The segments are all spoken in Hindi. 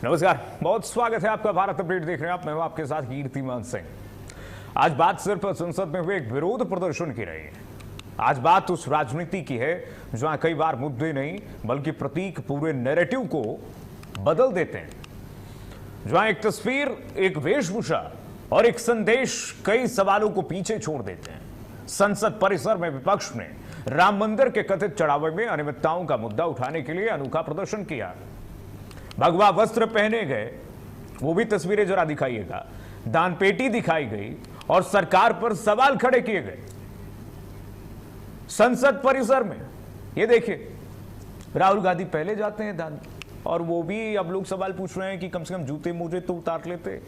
नमस्कार, बहुत स्वागत है आपका। भारत अपडेट देख रहे हैं आप। मैं हूं आपके साथ कीर्तिमान सिंह। आज बात सिर्फ संसद में हुए एक विरोध प्रदर्शन की रही है। आज बात उस राजनीति की है जहां कई बार मुद्दे नहीं बल्कि प्रतीक पूरे नैरेटिव को बदल देते हैं, जहां एक तस्वीर, एक वेशभूषा और एक संदेश कई सवालों को पीछे छोड़ देते हैं। संसद परिसर में विपक्ष ने राम मंदिर के कथित चढ़ावे में अनियमितताओं का मुद्दा उठाने के लिए अनोखा प्रदर्शन किया। भगवा वस्त्र पहने गए, वो भी तस्वीरें जरा दिखाइएगा, दान पेटी दिखाई गई और सरकार पर सवाल खड़े किए गए। संसद परिसर में ये देखिए, राहुल गांधी पहले जाते हैं दान, और वो भी अब लोग सवाल पूछ रहे हैं कि कम से कम जूते मोजे तो उतार लेते।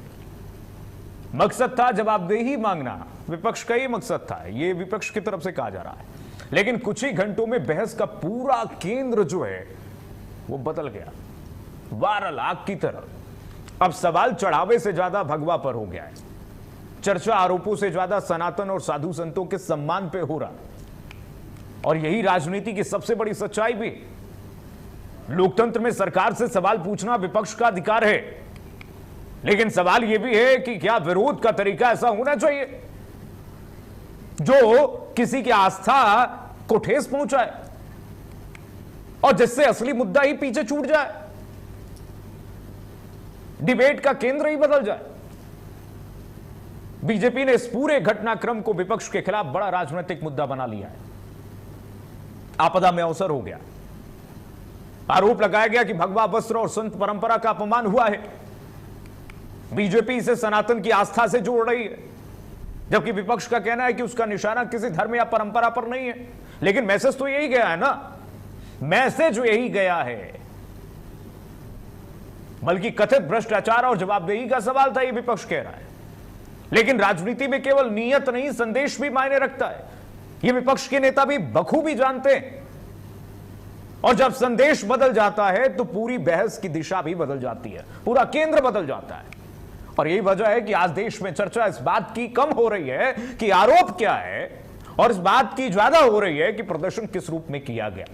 मकसद था जवाबदेही मांगना, विपक्ष का ही मकसद था, ये विपक्ष की तरफ से कहा जा रहा है। लेकिन कुछ ही घंटों में बहस का पूरा केंद्र जो है वो बदल गया, वारल आग की तरह। अब सवाल चढ़ावे से ज्यादा भगवा पर हो गया है। चर्चा आरोपों से ज्यादा सनातन और साधु संतों के सम्मान पे हो रहा है। और यही राजनीति की सबसे बड़ी सच्चाई भी। लोकतंत्र में सरकार से सवाल पूछना विपक्ष का अधिकार है, लेकिन सवाल यह भी है कि क्या विरोध का तरीका ऐसा होना चाहिए जो किसी की आस्था को ठेस पहुंचाए और जिससे असली मुद्दा ही पीछे छूट जाए, डिबेट का केंद्र ही बदल जाए। बीजेपी ने इस पूरे घटनाक्रम को विपक्ष के खिलाफ बड़ा राजनीतिक मुद्दा बना लिया है। आपदा में अवसर हो गया। आरोप लगाया गया कि भगवा वस्त्र और संत परंपरा का अपमान हुआ है। बीजेपी इसे सनातन की आस्था से जोड़ रही है, जबकि विपक्ष का कहना है कि उसका निशाना किसी धर्म या परंपरा पर नहीं है। लेकिन मैसेज तो यही गया है ना, मैसेज यही गया है। बल्कि कथित भ्रष्टाचार और जवाबदेही का सवाल था, यह विपक्ष कह रहा है। लेकिन राजनीति में केवल नीयत नहीं, संदेश भी मायने रखता है। यह विपक्ष के नेता भी बखूबी जानते हैं। और जब संदेश बदल जाता है तो पूरी बहस की दिशा भी बदल जाती है, पूरा केंद्र बदल जाता है। और यही वजह है कि आज देश में चर्चा इस बात की कम हो रही है कि आरोप क्या है, और इस बात की ज्यादा हो रही है कि प्रदर्शन किस रूप में किया गया।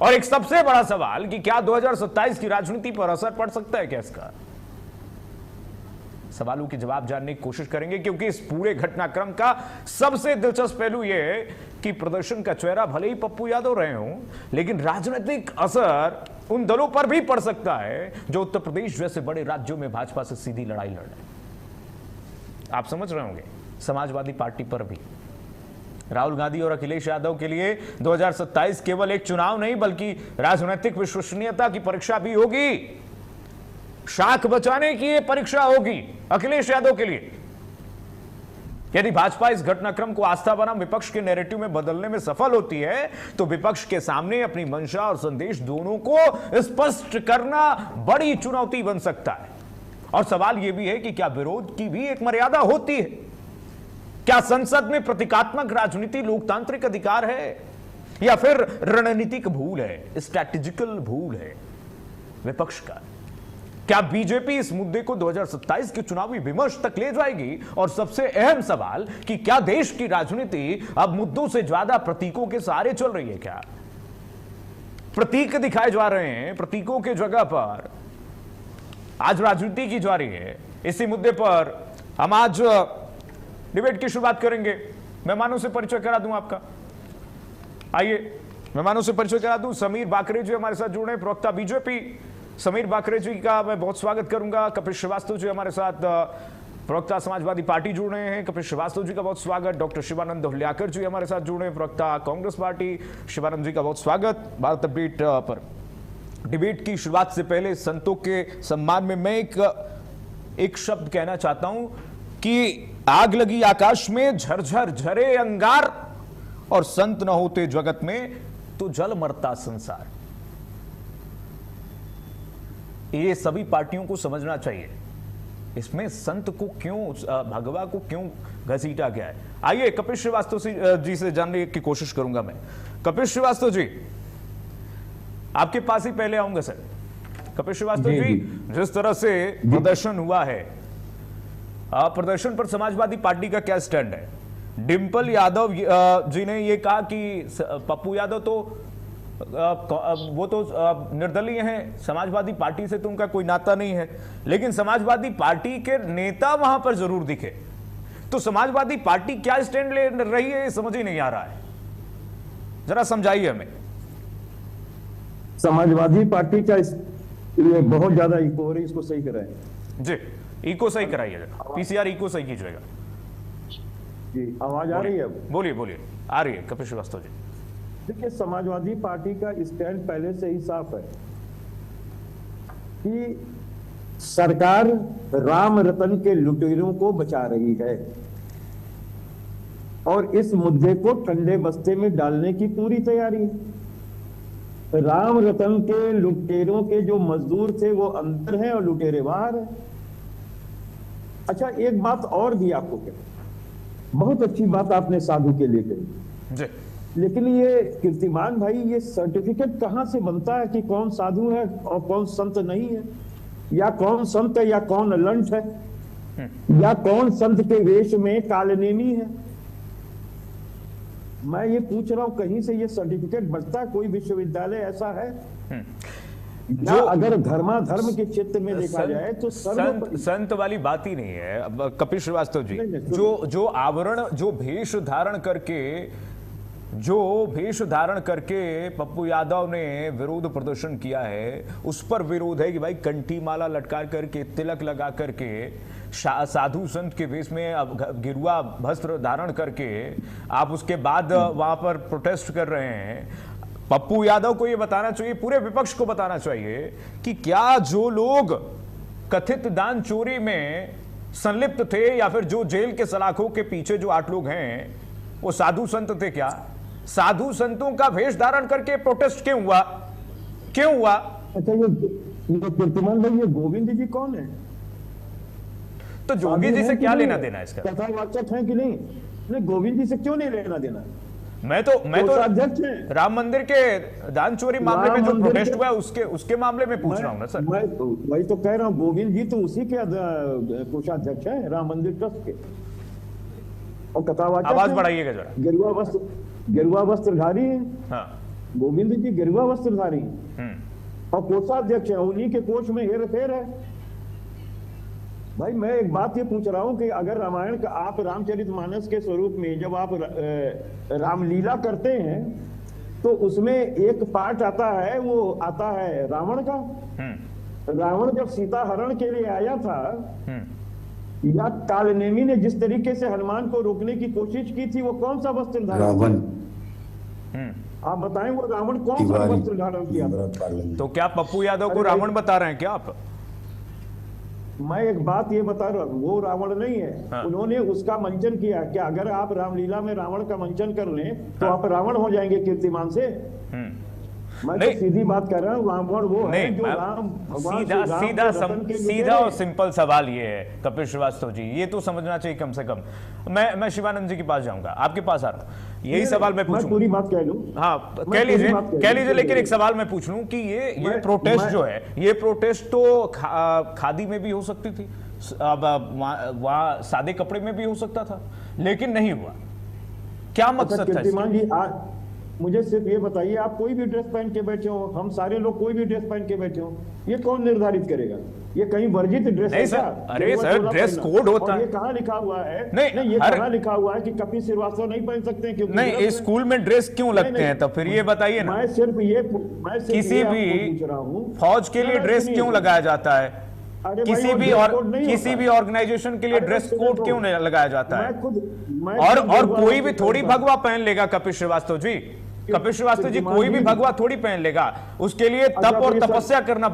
और एक सबसे बड़ा सवाल कि क्या 2027 की राजनीति पर असर पड़ सकता है क्या इसका? सवालों के जवाब जानने की कोशिश करेंगे, क्योंकि इस पूरे घटनाक्रम का सबसे दिलचस्प पहलू यह है कि प्रदर्शन का चेहरा भले ही पप्पू यादव रहे हों, लेकिन राजनीतिक असर उन दलों पर भी पड़ सकता है जो उत्तर प्रदेश जैसे बड़े राज्यों में भाजपा से सीधी लड़ाई लड़ रहे हैं। आप समझ रहे होंगे, समाजवादी पार्टी पर भी। राहुल गांधी और अखिलेश यादव के लिए 2027 केवल एक चुनाव नहीं बल्कि राजनीतिक विश्वसनीयता की परीक्षा भी होगी। शाख बचाने की यह परीक्षा होगी अखिलेश यादव के लिए। यदि भाजपा इस घटनाक्रम को आस्था बनाम विपक्ष के नैरेटिव में बदलने में सफल होती है तो विपक्ष के सामने अपनी मंशा और संदेश दोनों को स्पष्ट करना बड़ी चुनौती बन सकता है। और सवाल यह भी है कि क्या विरोध की भी एक मर्यादा होती है? क्या संसद में प्रतीकात्मक राजनीति लोकतांत्रिक अधिकार है या फिर रणनीतिक भूल है, स्ट्रैटेजिकल भूल है विपक्ष का? क्या बीजेपी इस मुद्दे को 2027 के चुनावी विमर्श तक ले जाएगी? और सबसे अहम सवाल कि क्या देश की राजनीति अब मुद्दों से ज्यादा प्रतीकों के सहारे चल रही है? क्या प्रतीक दिखाए जा रहे हैं, प्रतीकों के जगह पर आज राजनीति की जा रही है? इसी मुद्दे पर हम आज डिबेट की शुरुआत करेंगे। मेहमानों से परिचय करा दूं आपका। आइए मेहमानों से परिचय करा दूं। समीर बाकरे जी हमारे साथ जुड़े, प्रवक्ता बीजेपी। समीर बाकरे जी का मैं बहुत स्वागत करूंगा। कपिल श्रीवास्तव जी हमारे साथ, प्रवक्ता समाजवादी पार्टी जुड़ रहे हैं, कपिल श्रीवास्तव जी का बहुत स्वागत। डॉक्टर शिवानंद हुल्याकर जी हमारे साथ जुड़ रहे हैं, प्रवक्ता कांग्रेस पार्टी, शिवानंद जी का बहुत स्वागत। भारत अपडेट पर डिबेट की शुरुआत से पहले संतों के सम्मान में मैं एक शब्द कहना चाहता हूं कि आग लगी आकाश में, झरझर झरे अंगार, और संत न होते जगत में तो जल मरता संसार। ये सभी पार्टियों को समझना चाहिए। इसमें संत को क्यों, भगवा को क्यों घसीटा गया है? आइए कपिल श्रीवास्तव जी से जानने की कोशिश करूंगा मैं। कपिल श्रीवास्तव जी, आपके पास ही पहले आऊंगा सर। कपिल श्रीवास्तव जी, जिस तरह से प्रदर्शन हुआ है, प्रदर्शन पर समाजवादी पार्टी का क्या स्टैंड है? डिंपल यादव जी ने यह कहा कि पप्पू यादव तो वो तो निर्दलीय हैं, समाजवादी पार्टी से तो उनका कोई नाता नहीं है, लेकिन समाजवादी पार्टी के नेता वहां पर जरूर दिखे। तो समाजवादी पार्टी क्या स्टैंड ले रही है, ये समझ ही नहीं आ रहा है, जरा समझाइए हमें। समाजवादी पार्टी का ये बहुत ज्यादा इको हो रही, इसको सही कराएं जी। इको सही कराइएगा, पीसीआर इको सही कीजिएगा जी। आवाज आ रही है? बोलिए बोलिए, आ रही है कपिल श्रीवास्तव जी। देखिए, समाजवादी पार्टी का स्टैंड पहले से ही साफ है कि सरकार राम रतन के लुटेरों को बचा रही है और इस मुद्दे को ठंडे बस्ते में डालने की पूरी तैयारी है। राम रतन के लुटेरों के जो मजदूर थे वो अंदर हैं और लुटेरे बाहर हैं। अच्छा, एक बात और भी आपको कह, बहुत अच्छी बात आपने साधु के लिए कही, लेकिन ये कीर्तिमान भाई, ये सर्टिफिकेट कहां से बनता है कि कौन साधु है और कौन संत नहीं है, या कौन संत है या कौन अलंठ है, या कौन संत के वेश में कालनेमी है? मैं ये पूछ रहा हूं, कहीं से ये सर्टिफिकेट बनता है? कोई विश्वविद्यालय ऐसा है? जो अगर धर्माधर्म के क्षेत्र में देखा जाए तो संत वाली बात ही नहीं है। अब कपिल श्रीवास्तव जी, जो आवरण, जो भेष धारण करके पप्पू यादव ने विरोध प्रदर्शन किया है, उस पर विरोध है कि भाई कंठी माला लटका करके, तिलक लगा करके, साधु संत के वेश में गिरुआ वस्त्र धारण करके आप उसके बाद वहां पर प्रोटेस्ट कर रहे हैं। पप्पू यादव को यह बताना चाहिए, पूरे विपक्ष को बताना चाहिए कि क्या जो लोग कथित दान चोरी में संलिप्त थे या फिर जो जेल के सलाखों के पीछे जो 8 लोग हैं वो साधु संत थे क्या? साधु संतों का वेश धारण करके प्रोटेस्ट क्यों हुआ? अच्छा, ये कीर्तिमान भाई, ये गोविंद जी कौन है? तो जोगी जी से क्या लेना देना इसका? कथावाचक है कि नहीं? नहीं, गोविंद जी से क्यों नहीं लेना देना? मैं तो अध्यक्ष है राम मंदिर के दान चोरी मामले में जो प्रोटेस्ट हुआ है उसके मामले में पूछ रहा हूं ना सर। मैं वही तो कह रहा हूं, गोविंद जी तो उसी के कोषाध्यक्ष है, राम मंदिर ट्रस्ट के, और कथावाचक। आवाज बढ़ाइएगा जरा। गेरुआ वस्त्रधारी है। हाँ। गोविंद जी गेरुआ वस्त्रधारी है और कोषाध्यक्ष है, उन्हीं के कोष में हेर फेर है। भाई, मैं एक बात ये पूछ रहा हूं कि अगर रामायण का आप रामचरितमानस के स्वरूप में जब आप रामलीला करते हैं तो उसमें एक पार्ट आता है, वो आता है रावण का। रावण जब सीता हरण के लिए आया था, या कालनेमी ने जिस तरीके से हनुमान को रोकने की कोशिश की थी, वो कौन सा वस्त्र धारण? आप बताएं, वो रावण कौन सा वस्त्र धारण किया था? तो क्या पप्पू यादव को रावण बता रहे हैं क्या आप? मैं एक बात ये बता रहा हूं, वो रावण नहीं है। हाँ। उन्होंने उसका मंचन किया। क्या अगर आप रामलीला में रावण का मंचन कर लें तो आप रावण हो जाएंगे कीर्तिमान से? मैं तो सीधी बात कर रहा हूँ, रावण वो है जो राम भगवान सीधा और सिंपल सवाल ये है कपिल श्रीवास्तव जी, ये तो समझना चाहिए कम से कम। मैं शिवानंद जी के पास जाऊंगा, आपके पास आ रहा हूं, यही सवाल मैं पूछूं। पूरी बात कह लूं? हाँ, कह लीजिए, लेकिन एक सवाल मैं पूछ लूं कि ये प्रोटेस्ट जो है, ये प्रोटेस्ट तो खादी में भी हो सकती थी, वहां सादे कपड़े में भी हो सकता था, लेकिन नहीं हुआ। क्या मकसद था? मुझे सिर्फ ये बताइए, आप कोई भी ड्रेस पहन के बैठे हो, हम सारे लोग कोई भी ड्रेस पहन के बैठे हो, ये कौन निर्धारित करेगा? ये कहीं वर्जित ड्रेस नहीं सर, अरे सर, ड्रेस कोड होता है। ये कहाँ लिखा हुआ है? नहीं, ये कहाँ लिखा हुआ है कि कपिल श्रीवास्तव नहीं पहन सकते? क्योंकि नहीं, स्कूल में ड्रेस क्यों लगते हैं? तो फिर ये बताइए ना। मैं सिर्फ किसी भी फौज के लिए ड्रेस क्यों लगाया जाता है? किसी भी ऑर्गेनाइजेशन के लिए ड्रेस कोड क्यों नहीं लगाया जाता है? और कोई भी थोड़ी भगवा पहन लेगा कपिल श्रीवास्तव जी। कपिल श्रीवास्तव जी कोई भी भगवा थोड़ी पहन लेगा, उसके लिए तप और तपस्या करना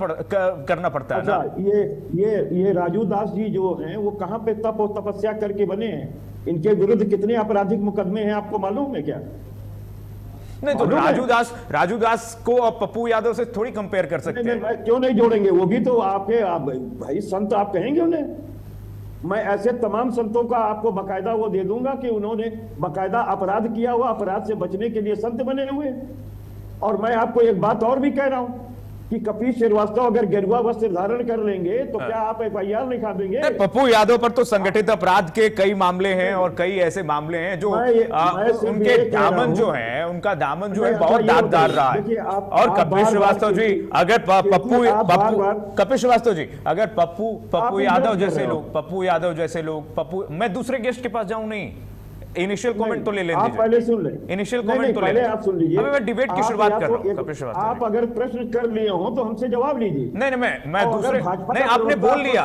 पड़ता है ना। ये राजू दास जी जो हैं, वो कहां पे तप और तपस्या करके बने हैं? इनके विरुद्ध कितने आपराधिक मुकदमे हैं, आपको मालूम है क्या? नहीं, तो राजू दास को और पप्पू यादव से थोड़ी कंपेयर कर सकते हैं। क्यों नहीं जोड़ेंगे? वो भी तो आपके भाई संत आप कहेंगे उन्हें। मैं ऐसे तमाम संतों का आपको बकायदा वो दे दूंगा कि उन्होंने बकायदा अपराध किया हुआ, अपराध से बचने के लिए संत बने हुए। और मैं आपको एक बात और भी कह रहा हूं कि कपिल श्रीवास्तव अगर गेरुआ वस्त्र धारण कर लेंगे तो क्या आप FIR लिखा देंगे? पप्पू यादव पर तो संगठित अपराध के कई मामले हैं और कई ऐसे मामले हैं जो उनके दामन जो है, उनका दामन जो है बहुत दांतदार रहा है। और कपिल श्रीवास्तव जी अगर कपिल श्रीवास्तव जी अगर पप्पू यादव जैसे लोग मैं दूसरे गेस्ट के पास जाऊं नहीं, इनिशियल कमेंट तो ले लें, आप पहले सुन ले, इनिशियल कमेंट तो पहले आप सुन लीजिए। अभी मैं डिबेट की शुरुआत कर रहा हूं कपिल श्रीवास्तव। आप अगर प्रश्न कर लिए हो तो हमसे जवाब लीजिए। नहीं मैं दूसरे नहीं, आपने बोल लिया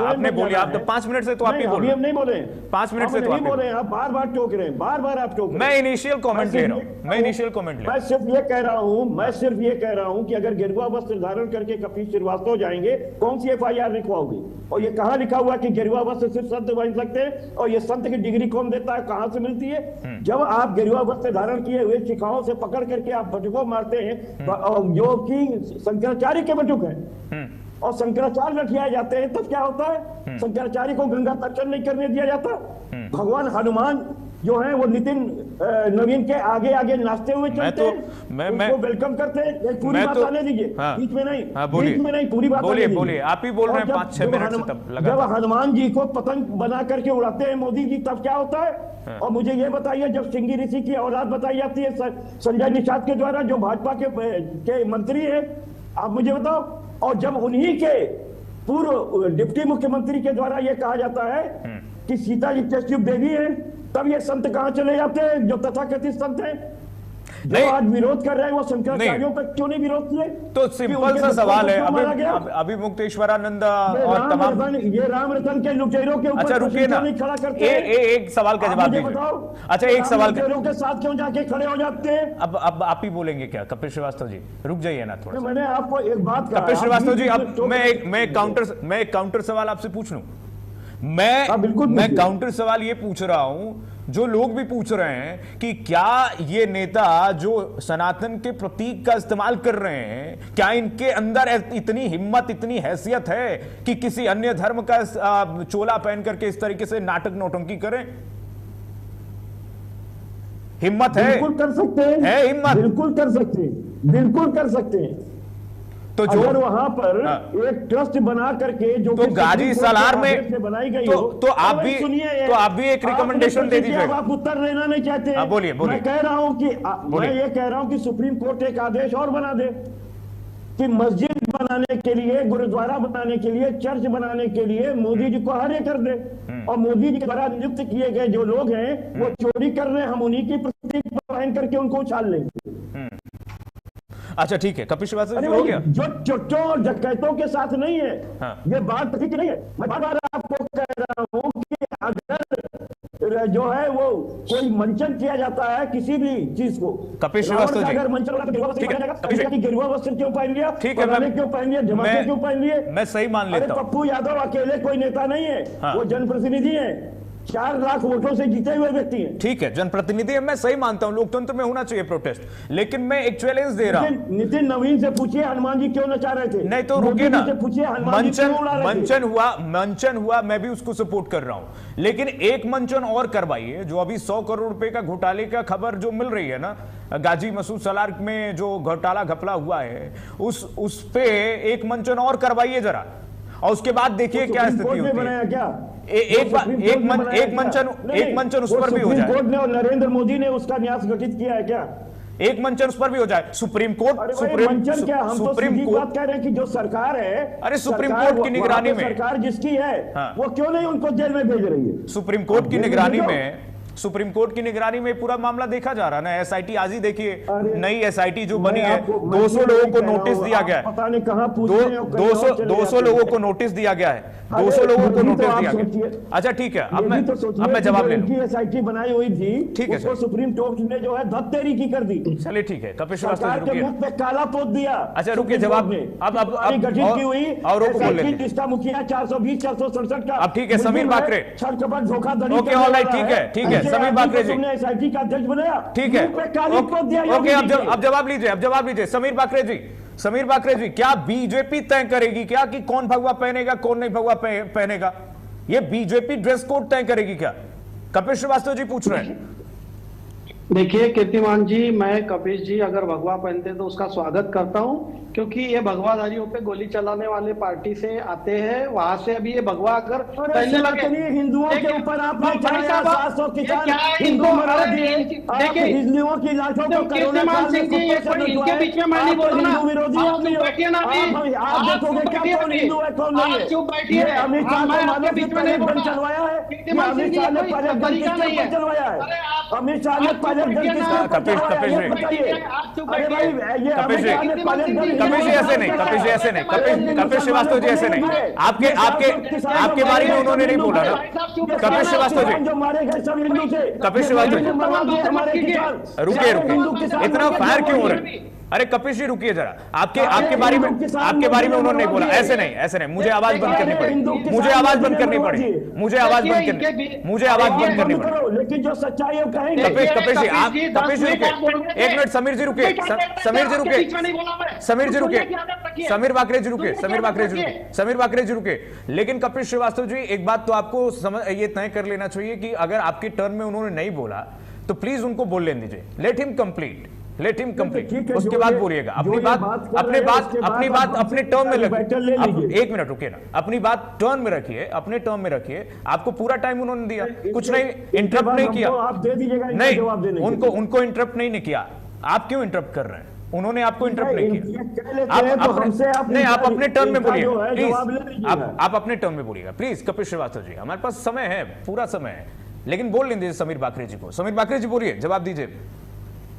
आप तो 5 मिनट से तो आप ही बोल रहे हैं। हम नहीं बोले 5 मिनट से तो आप बोले, आप बार-बार टोक रहे हैं, बार-बार आप टोक रहे हैं। मैं इनिशियल कमेंट ले रहा हूं, मैं सिर्फ ये कह रहा हूं कि अगर गेरुआ वस्त्र धारण करके कपिल श्रीवास्तव जाएंगे, कौन सी FIR लिखवाओगे? और ये कहां लिखा हुआ कि गेरुआ वस्त्र सिर्फ संत बन सकते हैं? और ये संत की डिग्री कौन देता है, कहां से मिलती है? जब आप गेरुआ वस्त्र धारण किए हुए शिखाओं से पकड़ करके आप बटुकों मारते हैं जो कि शंकराचार्य के बटुक हैं, और शंकराचार्य लठियाए जाते हैं, तब क्या होता है? शंकराचार्य को गंगा दर्शन नहीं करने दिया जाता। भगवान हनुमान जो है वो नितिन नवीन के आगे आगे नाचते हुए चलते हैं, उसको वेलकम करते हैं। पूरी बात आने दीजिए, बीच में नहीं, पूरी बात बोलिए। आप ही बोल रहे हैं 5-6 मिनट से तब लगा। जब हनुमान जी को पतंग बना करके उड़ाते हैं मोदी जी, तब क्या होता है? और मुझे ये बताइए, जब सिंगी ऋषि की औलाद बताई जाती है संजय निषाद के द्वारा, जो भाजपा के मंत्री है, आप मुझे बताओ, और जब उन्हीं के पूर्व डिप्टी मुख्यमंत्री के द्वारा यह कहा जाता है कि सीता जी टेस्ट देवी है, तब ये संत कहां चले जाते हैं जो तथाकथित संत हैं? जो आज विरोध कर रहे हैं वो शंकराचार्यों पर क्यों नहीं विरोध किए? तो सिंपल सा सवाल है, अभी मुक्तेश्वरानंद और तमाम ये राम रतन के लुटेरों के ऊपर, अच्छा रुकिए ना, एक सवाल का जवाब दीजिए। अच्छा एक सवाल के साथ क्यों जाके खड़े हो जाते हैं? अब आप ही बोलेंगे क्या कपिल श्रीवास्तव जी? रुक जाइए ना थोड़ा। मैंने आपको एक बात कहा कपिल श्रीवास्तव जी, अब मैं एक काउंटर सवाल आपसे पूछ लूं। मैं काउंटर सवाल ये पूछ रहा हूं, जो लोग भी पूछ रहे हैं कि क्या ये नेता जो सनातन के प्रतीक का इस्तेमाल कर रहे हैं, क्या इनके अंदर इतनी हिम्मत, इतनी हैसियत है कि किसी अन्य धर्म का चोला पहन करके इस तरीके से नाटक नौटंकी करें? हिम्मत है? बिल्कुल कर सकते हैं, है हिम्मत, बिल्कुल कर सकते हैं, बिल्कुल कर सकते हैं। तो जो वहां पर एक ट्रस्ट बना करके जो तो गाजी सालार में बनाई गई तो आप भी एक रिकमेंडेशन दे दीजिए। आप उत्तर लेना नहीं चाहते? बोलिए। मैं कह रहा हूं कि सुप्रीम कोर्ट एक आदेश और बना दे कि मस्जिद बनाने के लिए, गुरुद्वारा बनाने के लिए, चर्च बनाने के लिए मोदी जी को हरे कर दे, और मोदी जी के द्वारा नियुक्त किए गए जो लोग हैं वो चोरी कर रहे हैं, हम उन्हीं की प्रतीक पहन करके उनको उछाल लेंगे। अच्छा ठीक है, कपिल श्रीवास्तव जी हो गया। जो चोटों और डकैतों के साथ नहीं है, ये बात ठीक नहीं है। मैं बार-बार आपको कह रहा हूं कि अगर जो है वो कोई मंचन किया जाता है किसी भी चीज को, कपिल श्रीवास्तव जी अगर मंचन होगा तो गेरुआ वस्त्र क्यों पहन लिया, ठीक है, क्यों पहन लिया, जमाते क्यों पहन लिए? मैं सही मान लेता हूं। पप्पू यादव अकेले कोई नेता नहीं है, वो जनप्रतिनिधि है, 4 लाख वोटों से जीते हुए व्यक्ति हैं। ठीक है, जनप्रतिनिधि है, मैं सही मानता हूं, लोकतंत्र में होना चाहिए प्रोटेस्ट, लेकिन मैं एक चैलेंज दे रहा हूं। नितिन नवीन से पूछिए हनुमान जी क्यों नचा रहे थे? नहीं तो रुकिए ना, मंचन हुआ, मैं भी उसको सपोर्ट कर रहा हूं, लेकिन एक मंचन और करवाइए। जो अभी 100 करोड़ रुपए का घोटाले का खबर जो मिल रही है ना, गाजी मसूद सलार में जो घोटाला घपला हुआ है, उस पे एक मंचन और करवाइए जरा, और उसके बाद देखिए क्या स्थिति होती है। क्या एक मंचन उस पर भी हो जाए। कोर्ट ने और नरेंद्र मोदी ने उसका न्यास गठित किया है क्या? एक मंचन उस पर भी हो जाए। सुप्रीम कोर्ट मंचन क्या, हम तो सीधी बात कह रहे हैं कि जो सरकार है, अरे सुप्रीम कोर्ट की निगरानी में सरकार जिसकी है वो क्यों नहीं उनको जेल में भेज रही है? सुप्रीम कोर्ट की निगरानी में पूरा मामला देखा जा रहा है ना। एसआईटी आज ही देखिए, नई एसआईटी जो बनी है, 200 लोगों को नोटिस दिया गया है, पता नहीं कहां 200 लोगों को नोटिस दिया गया है, 200 लोगों को नोटिस दिया गया। अच्छा ठीक है, अब मैं जवाब ले लूं। एसआईटी बनाई हुई थी, ठीक है, उसको सुप्रीम कोर्ट ने जो है धत्तेरी की कर दी। चलिए ठीक है, कपिल श्रीवास्तव जी मुख पे काला पोत दिया। अच्छा रुकिए, जवाब अब गठित की हुई और इसका मुखिया 420 467 का। अब ठीक है, समीर बाकरे, छल-कपट धोखाधड़ी, ओके ऑलराइट, ठीक है समीर बाकरे जी, एसआईटी का अध्यक्ष बनाया, ठीक है, ओके अब जवाब लीजिए समीर बाकरे जी। क्या बीजेपी तय करेगी क्या कि कौन भगवा पहनेगा, कौन नहीं भगवा पहनेगा? ये बीजेपी ड्रेस कोड तय करेगी क्या? कपिल श्रीवास्तव जी पूछ रहे हैं। देखिए कीर्तिमान जी, मैं कपिश जी अगर भगवा पहनते तो उसका स्वागत करता हूं, क्योंकि ये भगवाधारियों पे गोली चलाने वाले पार्टी से आते हैं। वहां से अभी ये भगवा अगर पहनने लगे, हिंदुओं के ऊपर आपने भाई साहब, 700 किसान ये क्या है? हिंदू मरा दिए। देखिए, हिंदुओं की लाशों को कीर्तिमान सिंह जी, ये कोई इनके बीच में मैं नहीं बोल रहा ना। हिंदू विरोधी आप चुप बैठिए ना अभी। आप देखोगे क्या कौन हिंदू है कौन नहीं है। आप चुप बैठिए। अमित शाह मैं ने आपके मानो बीच कि में नहीं पहले बोल गन रहा। चलवाया है। कीर्तिमान सिंह अमित जी, शाह ने कोई पहले गन तरीका किसके नहीं ऊपर है। चलवाया है। अरे आप अमित शाह ने पहले गन किसके ऊपर कपिश चलवाया है, ये जी, बताइए। अरे भाई ये कपिश अमित जी, शाह ने पहले गन कपिश जी ऐसे नहीं, कपिश जी ऐसे नहीं, कपिश श्रीवास्तव जी ऐसे नहीं। आपके आपके आपके बारे में उन्होंने नहीं बोला ना। कपिश श्रीवास्तव जी, जो मारे गए सब हिंदू थे। कपिश श्रीवास्तव जी, हमारे किसान रुकिए रुकिए, इतना फायर क्यों हो रहे हैं? अरे कपिश जी रुकिए जरा, आपके बारे में उन्होंने नहीं बोला। ऐसे नहीं, ऐसे नहीं, मुझे आवाज बंद करनी पड़ेगी, मुझे आवाज बंद करनी पड़ेगी, मुझे आवाज बंद करनी पड़ेगी। लेकिन जो सच्चाई है वो कहेंगे। कपिश जी, आप कपिश जी रुके एक मिनट, समीर जी रुके, समीर जी रुके, समीर जी रुके, समीर बाकरे जी रुके, समीर बाकरे जी रुके। लेकिन कपिश श्रीवास्तव जी, एक बात तो आपको ये तय कर लेना चाहिए कि अगर आपके टर्न में उन्होंने नहीं बोला तो प्लीज उनको बोल लेने दीजिए। लेट हिम कंप्लीट, उसके बाद बोलिएगा। अपनी बात अपने टर्म में रखिए। एक मिनट रुकिए ना, अपनी बात टर्न में रखिए, अपने टर्म में रखिए। आपको पूरा टाइम उन्होंने दिया, कुछ नहीं, इंटरप्ट नहीं किया। आप दे दीजिएगा नहीं, उनको इंटरप्ट नहीं किया। आप क्यों इंटरप्ट कर रहे हैं? उन्होंने आपको इंटरप्ट नहीं किया। आप अपने टर्न में बोलिए प्लीज, आप अपने टर्न में बोलिएगा प्लीज। कपिश श्रीवास्तव जी, हमारे पास समय है, पूरा समय है, लेकिन बोल लेंगे समीर बाकरे जी को। समीर बाकरे जी बोलिए, जवाब दीजिए,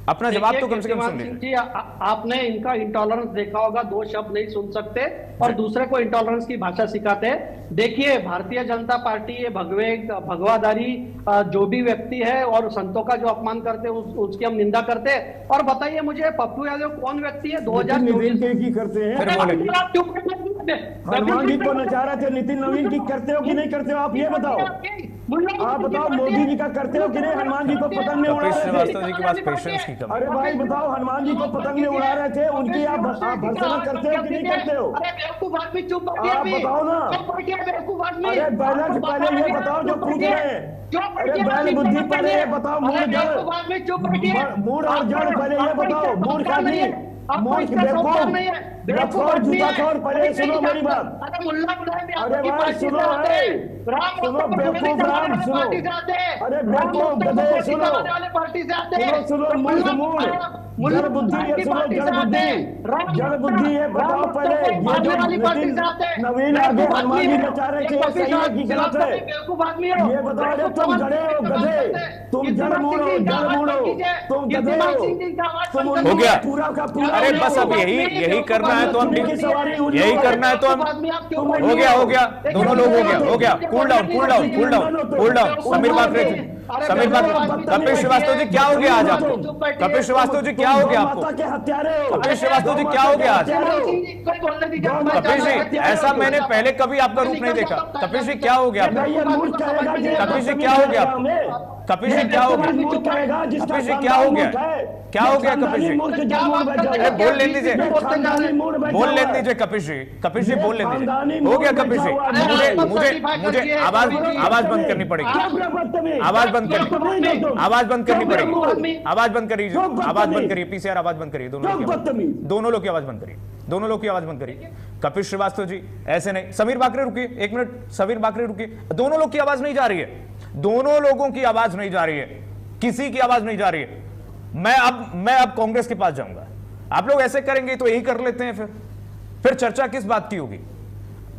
अपना जवाब तो कम से कम सुन लीजिए। आपने इनका इंटॉलरेंस देखा होगा, दो शब्द नहीं सुन सकते और दूसरे को इंटॉलरेंस की भाषा सिखाते हैं। देखिए, भारतीय जनता पार्टी ये भगवाधारी जो भी व्यक्ति है और संतों का जो अपमान करते हैं उसकी हम निंदा करते हैं। और बताइए मुझे, पप्पू यादव कौन व्यक्ति है? 2024 की करते हैं। हनुमान जी को नचा रहे थे, नितिन नवीन की करते हो कि नहीं करते हो? आप ये बताओ, आप बताओ, मोदी जी का करते हो कि नहीं? हनुमान जी को पतंग में उड़ा रहे थे। श्रीवास्तव जी के पास पेशेंस की कमी। अरे भाई बताओ, हनुमान जी को पतंग में उड़ा रहे थे, उनकी आप भर्त्सना करते हो कि नहीं करते हो? आप बताओ ना। अरे पहले ये बताओ जो पूछ रहे हैं। अरे बैल बुद्धि पहले ये बताओ, मूड और जड़ पहले ये बताओ। मूड का नहीं, मूर्ख बेवकूफ जूताखोर, पहले सुनो मेरी बात। अरे भाई सुनो, सुनो बेवकूफ राम, सुनो। अरे बेवकूफ गधे, सुनो मूर्ख जड़ बुद्धि, ये सुनो, जड़ बुद्धि ये बताओ पहले। ये जो नितिन नवीन आगे हनुमान जी नचा रहे थे, सही है कि गलत है? ये बताओ। अरे तुम गधे हो, गधे, तुम जड़ मूड़ हो, तुम गधे हो। हो गया पूरा का पूरा। अरे बस अब यही करना है तो हम, यही करना है तो हम। हो गया, दोनों लोग हो गया। Cool down. समीर बाकरे जी, कपिश श्रीवास्तव जी, क्या हो गया आज आपको? कपिश श्रीवास्तव जी, क्या हो गया आपको? कपिश श्रीवास्तव जी, क्या हो गया आज? कपिश जी, ऐसा मैंने पहले कभी आपका रूप नहीं देखा। कपिश जी, क्या हो गया आपको? कपिश जी, क्या हो गया? कपिश जी, क्या हो गया? कपिश जी, क्या हो गया? क्या हो गया कपिश जी? अरे बोल लेने दीजिए, कपिश जी बोल लेने दीजिए। हो गया कपिश जी, मुझे आवाज बंद करनी पड़ेगी, आवाज बंद करिए पीसीआर, आवाज बंद करिए, दोनों लोग की आवाज बंद करिए। कपिश श्रीवास्तव जी ऐसे नहीं। समीर बाकरे रुकिए एक मिनट, समीर बाकरे रुकिए। दोनों लोग की आवाज नहीं जा रही है, दोनों लोगों की आवाज नहीं जा रही है, किसी की आवाज नहीं जा रही है। मैं अब कांग्रेस के पास जाऊंगा। आप लोग ऐसे करेंगे तो यही कर लेते हैं, फिर चर्चा किस बात की होगी?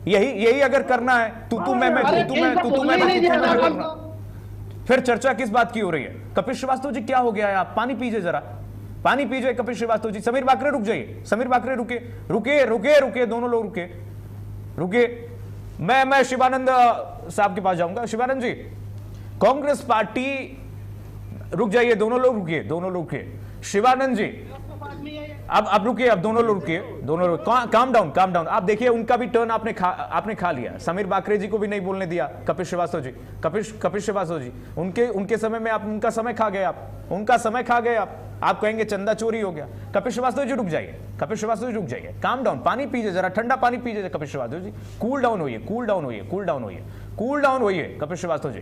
यही अगर करना है तू मैं करना, फिर चर्चा किस बात की हो रही है? कपिश श्रीवास्तव जी, क्या हो गया है? आप पानी पीजिए, जरा पानी पीजिए कपिश श्रीवास्तव जी। समीर बाकरे रुक जाइए, समीर बाकरे रुके, दोनों लोग रुके। मैं शिवानंद साहब के पास जाऊंगा। शिवानंद जी, कांग्रेस पार्टी, रुक जाइए, दोनों लोग रुकिए। शिवानंद जी, अब रुकिए, अब दोनों लोग काम डाउन। आप देखिए, उनका भी टर्न आपने खा लिया। समीर बाकरे जी को भी नहीं बोलने दिया। कपिश श्रीवास्तव जी, उनके समय में आप उनका समय खा गए, आप कहेंगे चंदा चोरी हो गया। कपिश श्रीवास्तव जी रुक जाइए, काम डाउन, पानी पीजिए, जरा ठंडा पानी पीजिए। कपिश श्रीवास्तव जी, कूल डाउन होइए कपिश श्रीवास्तव जी।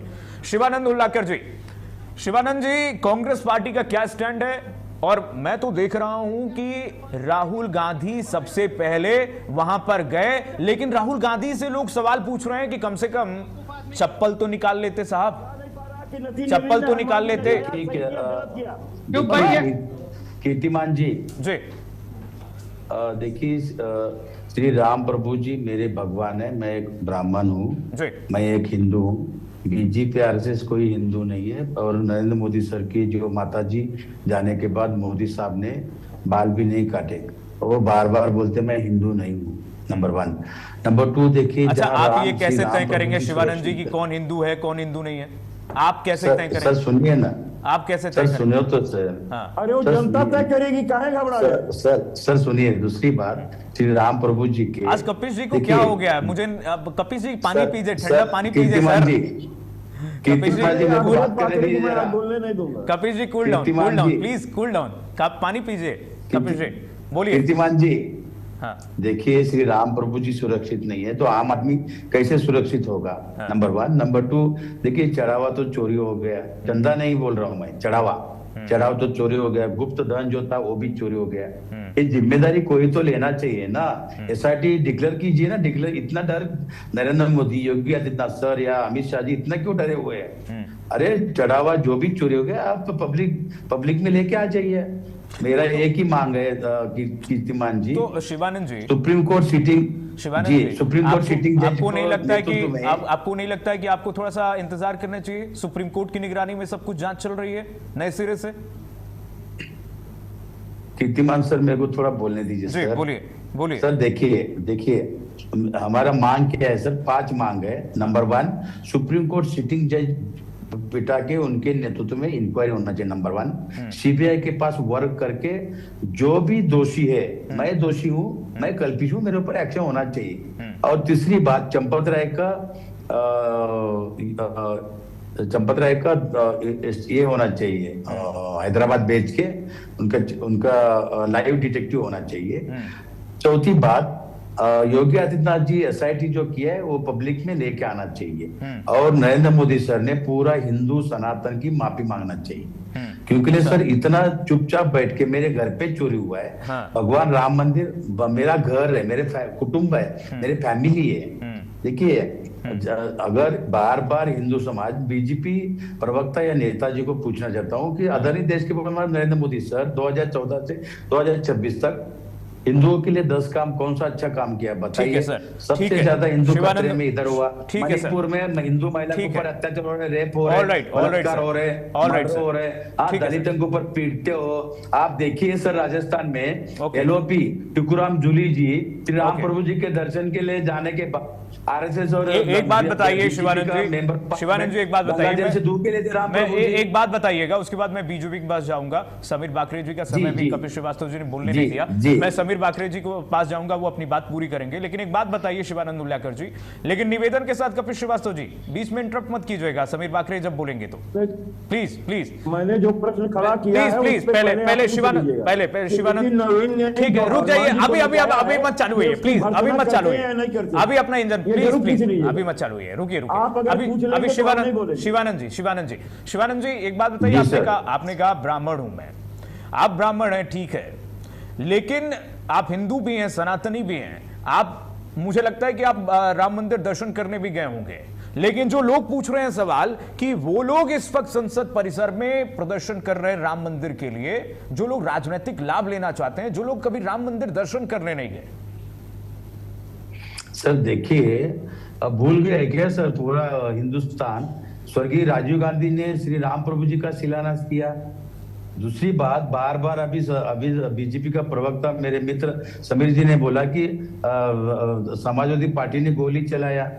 शिवानंद जी, कांग्रेस पार्टी का क्या स्टैंड है? और मैं तो देख रहा हूं कि राहुल गांधी सबसे पहले वहां पर गए, लेकिन राहुल गांधी से लोग सवाल पूछ रहे हैं कि कम से कम चप्पल तो निकाल लेते साहब, चप्पल तो निकाल लेते। ठीक है, क्यों भाई? कीर्तिमान जी जी देखिए, श्री राम प्रभु जी मेरे भगवान है। मैं एक ब्राह्मण हूँ, जी मैं एक हिंदू हूँ। बीजेपी आरएसएस कोई हिंदू नहीं है। और नरेंद्र मोदी सर की जो माता जी जाने के बाद मोदी साहब ने बाल भी नहीं काटे। वो बार बार बोलते मैं हिंदू नहीं हूँ, नंबर 1। नंबर 2 देखिए, अच्छा, जहाँ आप राम ये श्री कैसे राम तय प्रभु करेंगे की शिवानंद जी सुरक्षित की है। कौन हिंदू है कौन हिंदू नहीं है? आप कैसे तय सर करेंगे? सुनिए ना, आप कैसे तय सर करेंगे? सुनियो तो सर। हाँ, अरे वो सर, जनता तय करेगी, काहे घबरा गए? सर सुनिए, दूसरी बात, श्री राम प्रभु जी के आज कपिश जी को देखिए, क्या हो गया है? मुझे अब कपिश जी पानी सर, पीजिए, सर, ठंडा पानी पीजिए कीर्तिमान सर। जी, कपिश जी, कीर्तिमान जी मेरे को गलत बात बात करने करेगी, दीजिए मैं जरा। आप बोलने नहीं दूंगा। Kapish ji cool down, Kirtiman cool down, जी। Please cool down. पानी पीजिए कपिश जी, बोलिए। कीर्तिमान जी, हाँ, देखिए, श्री राम प्रभु जी सुरक्षित नहीं है तो आम आदमी कैसे सुरक्षित होगा? हाँ। नंबर 1। नंबर 2, देखिए, चढ़ावा तो चोरी हो गया। चंदा नहीं बोल रहा हूं मैं, चढ़ावा तो चोरी हो गया। गुप्त धन जो था वो भी चोरी हो गया। ये जिम्मेदारी कोई तो लेना चाहिए ना। एसआईटी डिक्लेयर कीजिए ना। डिक्लेयर, इतना डर नरेंद्र मोदी, योगी आदित्यनाथ सर या अमित शाह जी इतना क्यों डरे हुए हैं? अरे चढ़ावा जो भी चोरी हो गया आप पब्लिक में लेके आ जाइए। मेरा एक ही मांग है कीर्तिमान जी, तो शिवानंद जी, सुप्रीम कोर्ट सीटिंग शिवानंद जी, जी, सुप्रीम कोर्ट सीटिंग आपको नहीं लगता है कि आपको नहीं लगता है कि आपको थोड़ा सा इंतजार करना चाहिए? सुप्रीम कोर्ट की निगरानी में सब कुछ जांच चल रही है नए सिरे से। कीर्तिमान सर, मेरे को थोड़ा बोलने दीजिए जी सर। बोलिए। सर देखिए, हमारा मांग क्या है सर? 5 मांग है। नंबर 1, सुप्रीम कोर्ट सिटिंग जज बिठा के उनके नेतृत्व में इंक्वायरी होना चाहिए। नंबर 1, सीबीआई के पास वर्क करके जो भी दोषी है, मैं दोषी हूं, मैं कल्पित हूं, मेरे ऊपर एक्शन होना चाहिए। और तीसरी बात, चंपत राय का ये होना चाहिए, हैदराबाद भेज के उनका लाइव डिटेक्टिव होना चाहिए। चौथी बात, योगी आदित्यनाथ जी एसआईटी जो किया है वो पब्लिक में लेके आना चाहिए। और नरेंद्र मोदी सर ने पूरा हिंदू सनातन की माफी मांगना चाहिए। क्योंकि सर इतना चुपचाप बैठ के मेरे घर पे चोरी हुआ है। हाँ। भगवान राम मंदिर मेरा घर है, मेरे कुटुंब है, मेरे फैमिली है। देखिए, अगर बार बार हिंदू समाज, बीजेपी प्रवक्ता या नेताजी को पूछना चाहता हूं कि आदरणीय देश के प्रधानमंत्री नरेंद्र मोदी सर 2014 से 2026 तक हिंदुओं के लिए 10 काम कौन सा अच्छा काम किया बताइए। सबसे ज्यादा हिंदू खतरे में इधर हुआ, मणिपुर में हिंदू महिला के ऊपर अत्याचार हो रहे, रेप हो रहे, बलात्कार हो रहे, मर्डर हो रहे, आप दलितों के ऊपर पीटते हो। आप देखिए सर, राजस्थान में एलओपी टुकुराम जूली जी श्री राम प्रभु जी के दर्शन के लिए जाने के बाद आरएसएस और एक बात बताइए शिवानंद जी, एक बात बताइए, एक बात बताइएगा, उसके बाद मैं बीजेपी के पास जाऊंगा। समीर बाकरे जी का समय भी कपिल श्रीवास्तव जी ने बोलने नहीं दिया। मैं समीर बाकरे जी को पास जाऊंगा, वो अपनी बात पूरी करेंगे। लेकिन एक बात बताइए शिवानंद उल्लाकर जी, लेकिन निवेदन के साथ कपिल श्रीवास्तव जी बीच में इंटरप्ट मत कीजिएगा, समीर बाकरे जब बोलेंगे तो प्लीज। मैंने जो प्रश्न खड़ा किया है, प्लीज पहले शिवानंद, पहले शिवानंद, ठीक है, रुक जाइए, अभी मत चालू हुई, प्लीज अभी मत चालू हुई, अभी अपना इंजन प्लीज अभी मत चालू है, रुकिए अभी शिवानंद जी एक बात बताइए, आपने कहा ब्राह्मण हूं मैं, आप ब्राह्मण हैं, ठीक है, लेकिन आप हिंदू भी हैं, सनातनी भी हैं, आप, मुझे लगता है कि आप राम मंदिर दर्शन करने भी गए होंगे। लेकिन जो लोग पूछ रहे हैं सवाल कि वो लोग इस वक्त संसद परिसर में प्रदर्शन कर रहे हैं राम मंदिर के लिए, जो लोग राजनीतिक लाभ लेना चाहते हैं, जो लोग कभी राम मंदिर दर्शन करने नहीं गए। सर देखिए, अब भूल गए क्या सर पूरा हिंदुस्तान? स्वर्गीय राजीव गांधी ने श्री राम प्रभु जी का शिलान्यास किया। दूसरी बात, बार बार अभी बीजेपी का प्रवक्ता मेरे मित्र समीर जी ने बोला कि समाजवादी पार्टी ने गोली चलाया।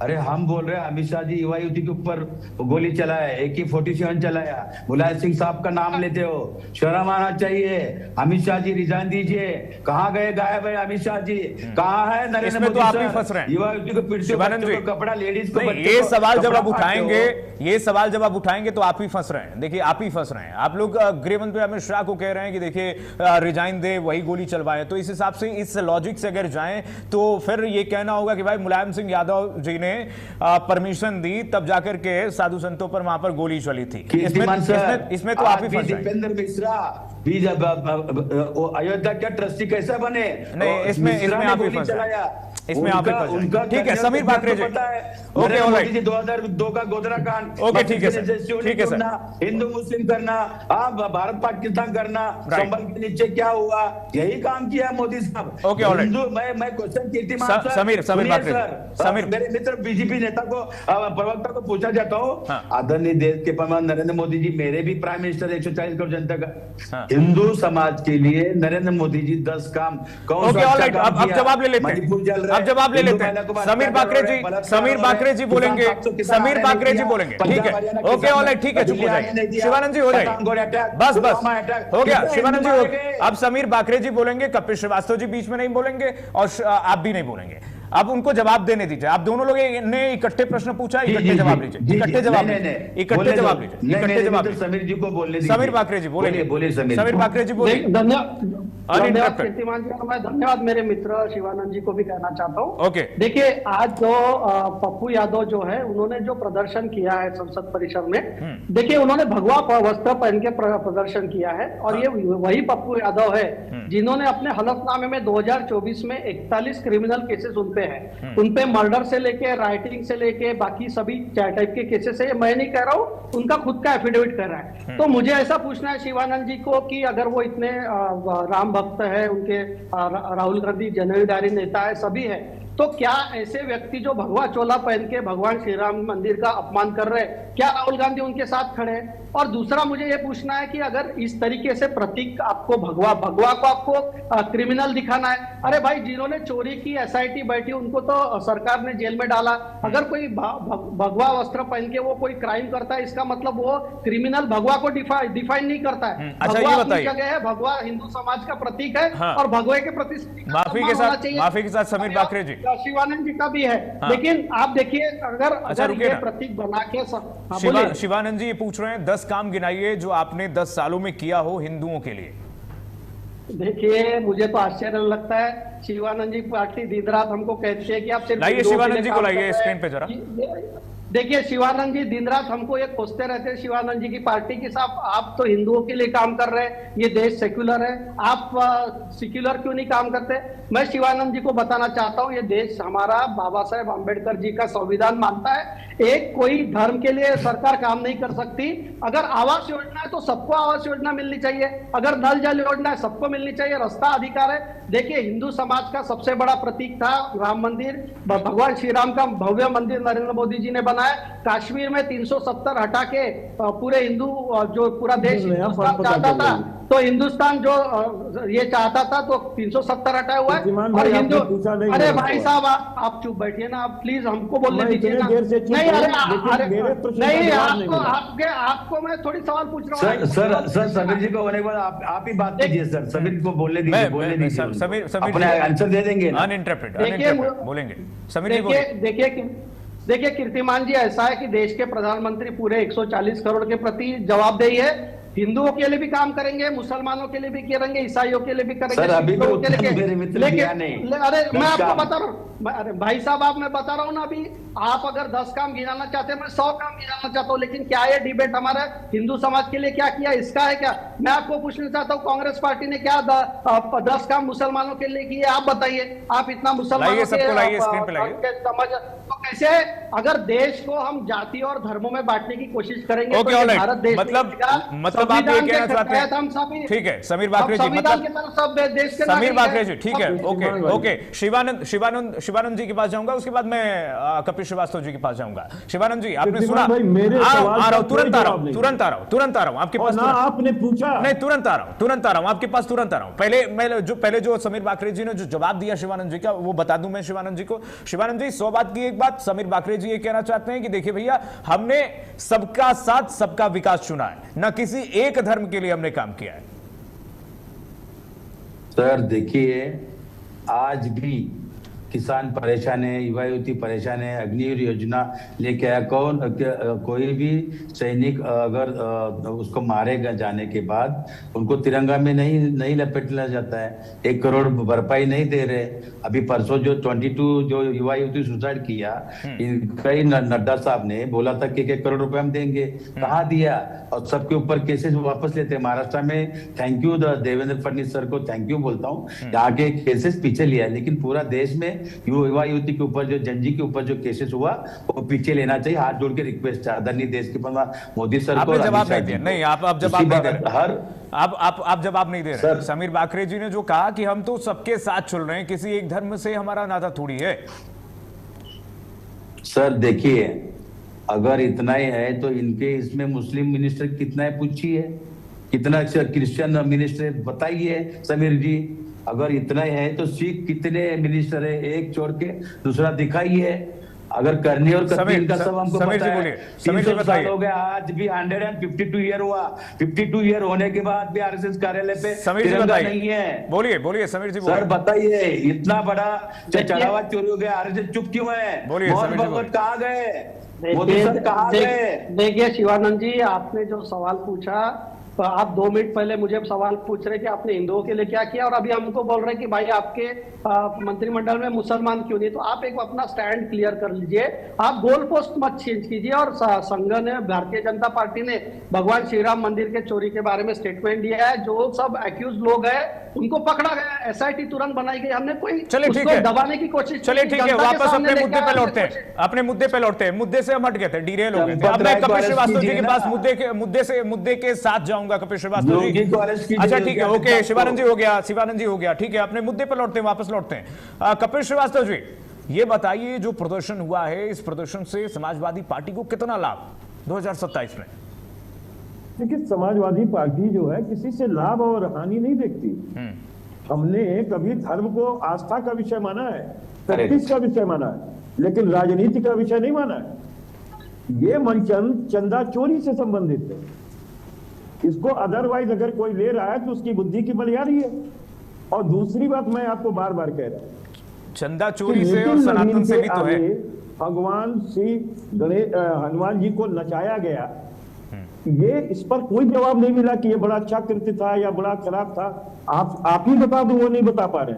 अरे हम बोल रहे हैं अमित शाह जी युवा युवती के ऊपर गोली चलाया, AK-47 चलाया, मुलायम सिंह साहब का नाम लेते हो, शर्म आना चाहिए। अमित शाह जी रिजाइन दीजिए। कहाँ गए, गायब है अमित शाह जी, कहाँ है नरेंद्र मोदी? तो आप ही फंस रहे हैं, युवा युवती को पीटते, कपड़ा लेडीज को, ये सवाल जब आप उठाएंगे तो आप ही फंस रहे हैं। देखिए आप ही फंस रहे हैं, आप लोग गृह मंत्री अमित शाह को कह रहे हैं कि देखिए रिजाइन दे, वही गोली चलवाए, तो इस हिसाब से, इस लॉजिक से अगर जाएं तो फिर ये कहना होगा कि भाई मुलायम सिंह यादव जी ने परमिशन दी, तब जाकर के साधु संतों पर वहां पर गोली चली थी। इसमें तो आप ही फंस जाएंगे। दीपेंद्र मिश्रा अयोध्या के ट्रस्टी कैसे बने? नहीं, इसमें आप ही फंस जाएंगे, इसमें आप ही फंस जाएंगे। ठीक है समीर बाकरे जी, ओके ऑलराइट, 2002 का गोधरा कांड, ओके ठीक है सर, ठीक है सर, हिंदू मुस्लिम करना, आप भारत पाकिस्तान करना, संभल के नीचे क्या हुआ, यही काम किया मोदी साहब। ओके ऑलराइट, मैं क्वेश्चन कीर्तिमान समीर बाकरे, समीर मेरे मित्र बीजेपी नेता को प्रवक्ता को पूछना चाहता हूँ। आदरणीय देश के प्रधान नरेंद्र मोदी जी, मेरे भी प्राइम मिनिस्टर 140 करोड़ जनता का, हिंदू समाज के लिए नरेंद्र मोदी जी 10 काम कौन सा अच्छा काम किया? अब जवाब ले लेते हैं, अब जवाब ले लेते हैं। समीर बाकरे जी बोलेंगे, समीर बाकरे जी बोलेंगे, ठीक है, ओके ऑलराइट, ठीक है, चुप हो जाइए शिवानंद जी, हो जाए बस हो गया शिवानंद जी। अब समीर बाकरे जी बोलेंगे, कपिल श्रीवास्तव जी बीच में नहीं बोलेंगे और आप भी नहीं बोलेंगे। अब उनको जवाब देने दीजिए। आप दोनों लोग ने इकट्ठे प्रश्न पूछा, इकट्ठे जवाब लीजिए, इकट्ठे जवाब लीजिए, इकट्ठे जवाब लीजिए, इकट्ठे जवाब। समीर जी को बोलने दीजिए, समीर बाकरे जी बोलेंगे, समीर बाकरे जी बोलेंगे। धन्यवाद कीर्तिमान जी, मैं धन्यवाद मेरे मित्र शिवानंद जी को भी कहना चाहता हूँ। ओके, देखिए आज जो पप्पू यादव जो है, उन्होंने जो प्रदर्शन किया है संसद परिसर में, देखिए उन्होंने भगवा वस्त्र पहन के प्रदर्शन किया है और ये वही पप्पू यादव है जिन्होंने अपने हलफनामे में 2024 में 41 क्रिमिनल केसेस उनपे हैं, उनपे मर्डर से लेके राइटिंग से लेके बाकी सभी टाइप के केसेस है। मैं नहीं कह रहा हूँ, उनका खुद का एफिडेविट कर रहा है। तो मुझे ऐसा पूछना है शिवानंद जी को कि अगर वो इतने राम भक्त है, उनके राहुल गांधी जनविदारी नेता है, सभी है, तो क्या ऐसे व्यक्ति जो भगवा चोला पहन के भगवान श्री राम मंदिर का अपमान कर रहे हैं, क्या राहुल गांधी उनके साथ खड़े हैं? और दूसरा मुझे ये पूछना है कि अगर इस तरीके से प्रतीक आपको भगवा को आपको क्रिमिनल दिखाना है, अरे भाई जिन्होंने चोरी की एसआईटी बैठी उनको तो सरकार ने जेल में डाला। अगर कोई भगवा वस्त्र पहन के वो कोई क्राइम करता है, इसका मतलब वो क्रिमिनल भगवा को डिफाइन नहीं करता है। अच्छा ये बताइए, जगह है भगवा हिंदू समाज का प्रतीक है और भगवे के प्रति माफी के साथ समीर बाकरे जी, शिवानंद जी का भी है। लेकिन आप देखिए अगर ये प्रतीक बना के शिवानंद जी ये पूछ रहे हैं 10 काम गिनाइए जो आपने 10 सालों में किया हो हिंदुओं के लिए। देखिए मुझे तो आश्चर्य लगता है, शिवानंद जी पार्टी दिन रात हमको कहते हैं कि आप सिर्फ लाइए शिवानंद जी को लाइए स्क्रीन पे जरा। देखिए शिवानंद जी दिन रात हमको ये कोसते रहते हैं शिवानंद जी की पार्टी के साथ, आप तो हिंदुओं के लिए काम कर रहे हैं, ये देश सेक्युलर है, आप सेक्युलर क्यों नहीं काम करते? मैं शिवानंद जी को बताना चाहता हूँ, ये देश हमारा बाबा साहेब आंबेडकर जी का संविधान मानता है, एक कोई धर्म के लिए सरकार काम नहीं कर सकती। अगर आवास योजना है तो सबको आवास योजना मिलनी चाहिए, अगर नल जल योजना है सबको मिलनी चाहिए, रास्ता अधिकार है। देखिए हिंदू समाज का सबसे बड़ा प्रतीक था राम मंदिर, भगवान श्री राम का भव्य मंदिर नरेंद्र मोदी जी ने बनाया। कश्मीर में 370 हटा के पूरे हिंदू जो पूरा देश हिंदुस्तान चाहता था, तो हिंदुस्तान जो ये चाहता था तो 370 हटाया हुआ है। और हिंदू, अरे भाई साहब आप चुप बैठिए ना, आप प्लीज हमको बोलने दीजिए ना। नहीं नहीं आपको मैं थोड़ी सवाल पूछ रहा हूँ सर समीर जी को होने के बाद आप ही बात कीजिए सर, समीर को बोलने दीजिए, समीर अपने आंसर दे देंगे, अनइंटरप्टेड बोलेंगे। समीर जी देखिए कीर्तिमान जी, ऐसा है कि देश के प्रधानमंत्री पूरे 140 करोड़ के प्रति जवाबदेही है, हिंदुओं के लिए भी काम करेंगे, मुसलमानों के लिए भी करेंगे, ईसाइयों के लिए भी करेंगे। सर अभी तो मेरे मित्र लेकिन अरे मैं आपको बता रहा हूँ, अरे भाई साहब आप मैं बता रहा हूँ ना, अभी आप अगर 10 काम गिनाना चाहते हैं, मैं 100 काम गिनाना चाहता हूँ, लेकिन क्या ये डिबेट हमारे हिंदू समाज के लिए क्या किया इसका है क्या? मैं आपको पूछना चाहता हूँ कांग्रेस पार्टी ने क्या 10 काम मुसलमानों के लिए किए, आप बताइए। आप इतना मुसलमानों के समझ तो कैसे, अगर देश को हम जाति और धर्मों में बांटने की कोशिश करेंगे तो भारत देश मतलब आप ये कहना चाहते हैं, ठीक है समीर बाकरे जी, मतलब समीर बाकरे जी, ठीक है, ओके शिवानंद जी के पास जाऊंगा, उसके बाद मैं कपिल श्रीवास्तव जी के पास जाऊंगा। शिवानंद जी आपने सुना, आ रहा हूं, तुरंत आ रहा हूं आपके पास, आपने पूछा नहीं, तुरंत आ रहा हूं आपके पास, तुरंत आ रहा हूं। पहले जो समीर बाकरे जी ने जो जवाब दिया शिवानंद जी का, वो बता दूं मैं शिवानंद जी को। शिवानंद जी 100 बात की एक बात, समीर बाकरे जी ये कहना चाहते हैं कि देखिए भैया, हमने सबका साथ सबका विकास चुना है, न किसी एक धर्म के लिए हमने काम किया है। सर देखिए आज भी किसान परेशान है, युवा युवती परेशान है, अग्निवीर योजना लेके आया। कोई भी सैनिक अगर उसको मारे जाने के बाद उनको तिरंगा में नहीं लपेटना जाता है। 1 करोड़ भरपाई नहीं दे रहे। अभी परसों जो 22 जो युवा युवती सुसाइड किया, कई नड्डा साहब ने बोला था कि 1 करोड़ रुपए हम देंगे, कहाँ दिया? और सबके ऊपर केसेस वापस लेते हैं। महाराष्ट्र में thank you Devendra Fadnavis sir को थैंक यू बोलता हूँ, यहाँ के केसेस पीछे लिया, लेकिन पूरा देश में युवा युवती के ऊपर जो जनजी के ऊपर जो केसेस हुआ वो पीछे लेना चाहिए। हाथ जोड़ के रिक्वेस्ट है आदरणीय देश के प्रधानमंत्री मोदी सर को। जवाब नहीं दिया। नहीं, आप अब जवाब नहीं दे रहे। हर आप जवाब नहीं दे रहे। समीर बाकरे जी ने जो कहा कि हम तो सबके साथ चल रहे हैं, किसी एक धर्म से हमारा नाता थोड़ी है। सर देखिए, अगर इतना ही है तो इनके इसमें मुस्लिम मिनिस्टर कितना है पूछिए, कितना क्रिश्चियन मिनिस्टर बताइए समीर जी। अगर इतना ही है तो सिख कितने मिनिस्टर है, एक छोड़ के दूसरा दिखाइए। अगर करनी और करनी इनका सब हमको पता है। 300 साल हो गया, आज भी 152 ईयर हुआ। 52 ईयर होने के बाद भी आरएसएस कार्यालय पे तिरंगा नहीं है। बोलिए समीर जी। सर बताइए, इतना बड़ा चढ़ावा चोरी हो गया, आरएसएस चुप क्यों है? मोहन भगवत कहाँ गए? मोदी सर कहाँ गए? देखिए शिवानंद जी, आपने जो सवाल पूछा, तो आप 2 मिनट पहले मुझे सवाल पूछ रहे कि आपने हिंदुओं के लिए क्या किया, और अभी हमको बोल रहे कि भाई आपके मंत्रिमंडल में मुसलमान क्यों नहीं। तो आप एक अपना स्टैंड क्लियर कर लीजिए। आप गोल पोस्ट मत चेंज कीजिए। और संघ ने, भारतीय जनता पार्टी ने भगवान श्री राम मंदिर के चोरी के बारे में स्टेटमेंट दिया है। जो सब एक्यूज लोग हैं उनको पकड़ा गया, एसआईटी तुरंत बनाई गई। हमने कोई उसको दबाने की कोशिश। चलिए ठीक है, वापस अपने मुद्दे पे लौटते हैं। अपने मुद्दे पे लौटते हैं। मुद्दे से हम हट गए थे, डिरेल हो गए थे। अब मैं कपिल श्रीवास्तव जी के पास मुद्दे के साथ जाऊंगा। कपिल श्रीवास्तव जी, अच्छा ठीक है, ओके। शिवानंद जी हो गया, ठीक है। अपने मुद्दे पे लौटते हैं, वापस लौटते हैं। कपिल श्रीवास्तव जी, ये बताइए, जो प्रदर्शन हुआ है, इस प्रदर्शन से समाजवादी पार्टी को कितना लाभ 2027 में? देखिए, समाजवादी पार्टी जो है किसी से लाभ और हानि नहीं देखती। हमने कभी धर्म को आस्था का विषय माना है, प्रैक्टिस का विषय माना है, लेकिन राजनीति का विषय नहीं माना है। ये मंचन चंदा चोरी से संबंधित है। इसको अदरवाइज अगर कोई ले रहा है तो उसकी बुद्धि की बलिहारी है। और दूसरी बात मैं आपको बार बार कह रहा हूं, चंदा चोरी से और सनातन से भी तो है। भगवान श्री हनुमान जी को नचाया गया, ये इस पर कोई जवाब नहीं मिला कि ये बड़ा अच्छा कृत्य था या बड़ा खराब था। आप ही बता दो, वो नहीं बता पा रहे।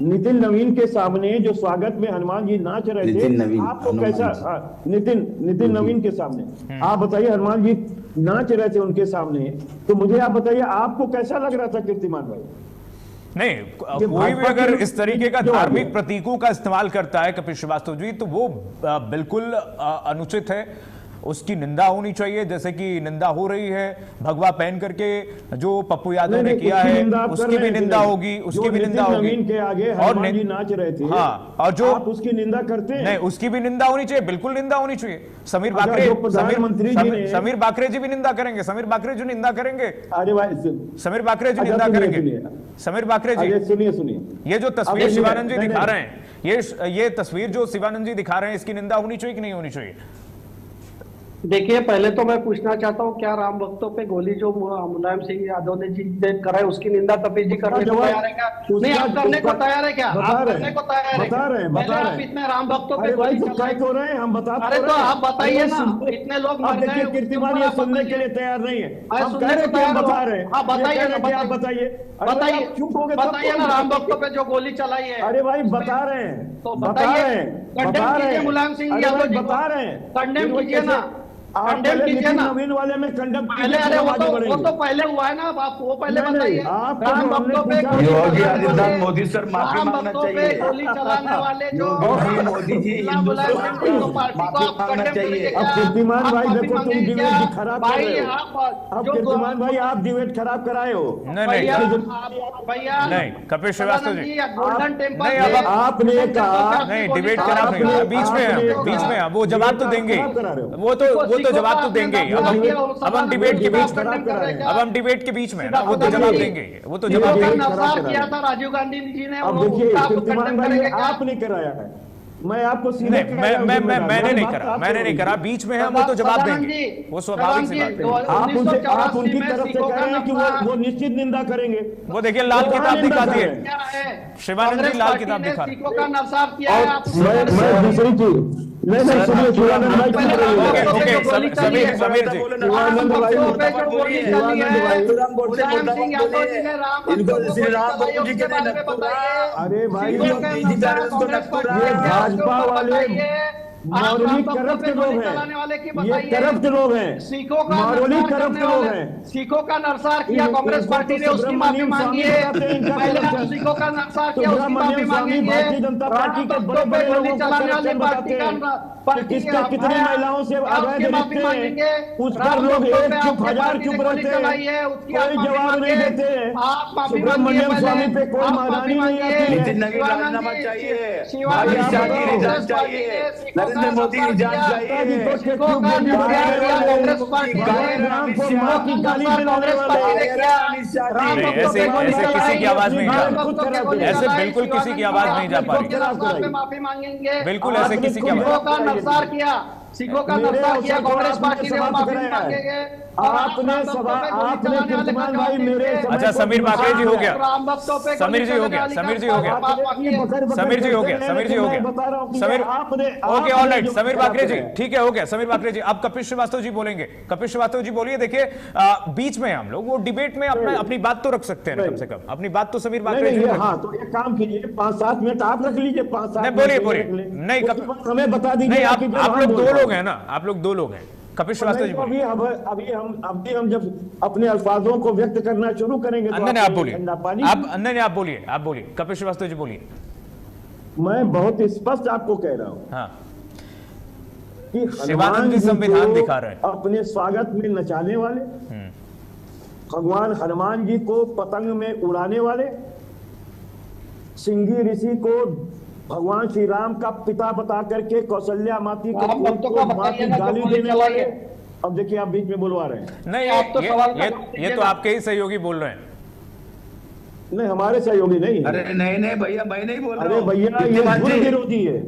नितिन नवीन के सामने जो स्वागत में हनुमान जी नाच रहे थे, आपको कैसा? नितिन नवीन के सामने आप बताइए, हनुमान जी नाच रहे थे उनके सामने, तो मुझे आप बताइए आपको कैसा लग रहा था कीर्तिमान भाई? नहीं, कोई भी अगर इस तरीके का धार्मिक प्रतीकों का इस्तेमाल करता है कपिल श्रीवास्तव जी, तो वो बिल्कुल अनुचित है। उसकी निंदा होनी चाहिए, जैसे कि निंदा हो रही है भगवा पहन करके जो पप्पू यादव ने किया है, उसकी भी निंदा होगी, उसकी भी निंदा होगी। के आगे हनुमान जी नाच रहे थे, हाँ, और जो आप उसकी निंदा करते हैं, नहीं, उसकी भी निंदा होनी चाहिए, बिल्कुल निंदा होनी चाहिए। समीर बाकरे जी भी निंदा करेंगे। समीर बाकरे जी निंदा करेंगे। अरे भाई, समीर बाकरे जी निंदा करेंगे। समीर बाकरे जी, सुनिए, ये जो तस्वीर शिवानंद जी दिखा रहे हैं, ये तस्वीर जो शिवानंद जी दिखा रहे हैं, इसकी निंदा होनी चाहिए कि नहीं होनी चाहिए? देखिए, पहले तो मैं पूछना चाहता हूँ, क्या राम भक्तों पे गोली जो मुलायम सिंह यादव ने जी कराई, उसकी निंदा तपेश जी करने को तैयार है क्या? नहीं, आप करने को तैयार है क्या? आप करने को तैयार है? बता रहे हैं आप इतने राम भक्तों पे गोली चलाए तो रहे हैं, हम बता। अरे तो आप बताइए ना, इतने लोग मर गए, कीर्तिमान ये सुनने के लिए तैयार नहीं है। हम कह रहे हैं, बता रहे हैं, आप बताइए ना, आप बताइए, बताइए ना, राम भक्तों पे जो गोली चलाई है। अरे भाई बता रहे हैं, तो बताइए, कंडेम कीजिए मुलायम सिंह यादव जी, बता रहे हैं, कंडेम कीजिए ना, कंडेम कीजिए ना। नवीन वाले में कंडेम पहले, अरे वो तो पहले हुआ है ना, आप वो पहले बताइए। राम भक्तों पे योगी आदित्यनाथ मोदी सर माफी मांगना चाहिए। गोली चलाने वाले जो मोदी जी मांगना चाहिए। अब कीर्तिमान भाई देखो, तुम डिबेट खराब कर रहे हो। अब कीर्तिमान भाई आप डिबेट खराब कराए हो। नहीं, कपिल श्रीवास्तव जी, गोल्डन टेम्पल, आपने कहा नहीं, डिबेट खराब नहीं, बीच में वो जवाब तो देंगे, वो तो जवाब तो देंगे। अब हम डिबेट के बीच में, अब हम डिबेट के बीच में ना, वो तो जवाब देंगे, वो तो जवाब देंगे। किया था राजीव गांधी जी ने। अब देखिए कीर्तिमान भाई, आपने कराया है, मैं आपको सीधे नहीं, कह रहा हूं जिम्मेदार। मैंने नहीं बात करा, आपसे मैंने नहीं होगी। करा, बीच में हम वो तो जवाब देंगे, वो स्वाभाविक सी बात है। आप उनकी तरफ से कह रहे हैं कि वो निश्चित निंदा करेंगे। वो देखिए लाल वो किताब निंदा दिखा कर दिए, रहे हैं। क्या है शिवानंद जी लाल किताब कांग्रेस दिखा पार्टी रहे ने सिखों का नरसाब किया है। आप मैं दूसरी चीज नहीं सुनिए शिवानंद भाई ओके, ओके, समीर जी, शिवानंद भाई इनको श्री राम बाबू जी के लिए अरे भाई भाजपा वाले मारोली करप्ट लोग हैं, ये करप्ट लोग हैं, सिखों का मारोली करप्ट लोग हैं। सिखों का नरसार किया कांग्रेस पार्टी ने, उसकी माफी मांगी है। पहले आप सिखों का नरसार किया, उसकी माफी मांगेंगे। भारतीय जनता पार्टी के बड़े बड़े लोगों को चलाने वाली पार्टी किसका कितनी महिलाओं से अवैध रिश्ते हैं, उस पर लोग एक चुप हजार चुप रहते हैं, कोई जवाब नहीं देते हैं। सुब्रमण्यम स्वामी पे कोई महारानी नहीं आती है। राजीनामा चाहिए, अमित शाह की रिजाइन चाहिए, नरेंद्र मोदी की जांच चाहिए। कांग्रेस पार्टी राम को माँ की गाली दिलाने वाले नहीं, ऐसे किसी की आवाज नहीं जा रही, ऐसे बिल्कुल किसी की आवाज नहीं जा पा रही, माफी मांगेंगे। बिल्कुल ऐसे किसी की आवाज। का नरसार किया, सिखों का नरसार किया कांग्रेस पार्टी ने, वो माफी मांगेंगे। आपने कीर्तिमान भाई मेरे अच्छा समीर बाकरे जी हो गया, समीर जी हो गया, समीर जी हो गया, समीर जी हो गया, समीर जी हो गया, Sameer okay all right, Sameer Bakre ji ठीक है, हो गया समीर बाकरे जी। अब कपिल श्रीवास्तव जी बोलेंगे, कपिल श्रीवास्तव जी बोलिए। देखिए बीच में हम लोग वो डिबेट में अपनी बात तो रख सकते हैं ना, कम से कम अपनी बात तो समीर बाकरे जी। हाँ तो एक काम कीजिए, 5-7 मिनट आप रख लीजिए, 5-7 बोलिए बोलिए। नहीं हमें बता दीजिए। नहीं, आप लोग दो लोग हैं ना, आप लोग दो लोग हैं। कपिल श्रीवास्तव जी बोलिए। अभी हम जब अपने अल्फाजों को व्यक्त करना शुरू करेंगे तो आप बोलिए, आप बोलिए, आप बोलिए, कपिल श्रीवास्तव जी बोलिए। मैं बहुत स्पष्ट आपको कह रहा हूं हाँ, कि शिवानंद जी संविधान दिखा रहे हैं, अपने स्वागत में नचाने वाले, भगवान हनुमान जी को पतंग में उड़ाने वाले, सिंगी ऋषि को भगवान श्री राम का पिता बता करके कौशल्या माती को माँ की गाली देने वाले। अब देखिए आप बीच में बुलवा रहे हैं। नहीं ये तो आपके ही सहयोगी बोल रहे हैं। नहीं हमारे सहयोगी नहीं है। अरे नहीं भैया, मैं नहीं बोल रहा हूँ। अरे भैया ये खुद विरोधी है।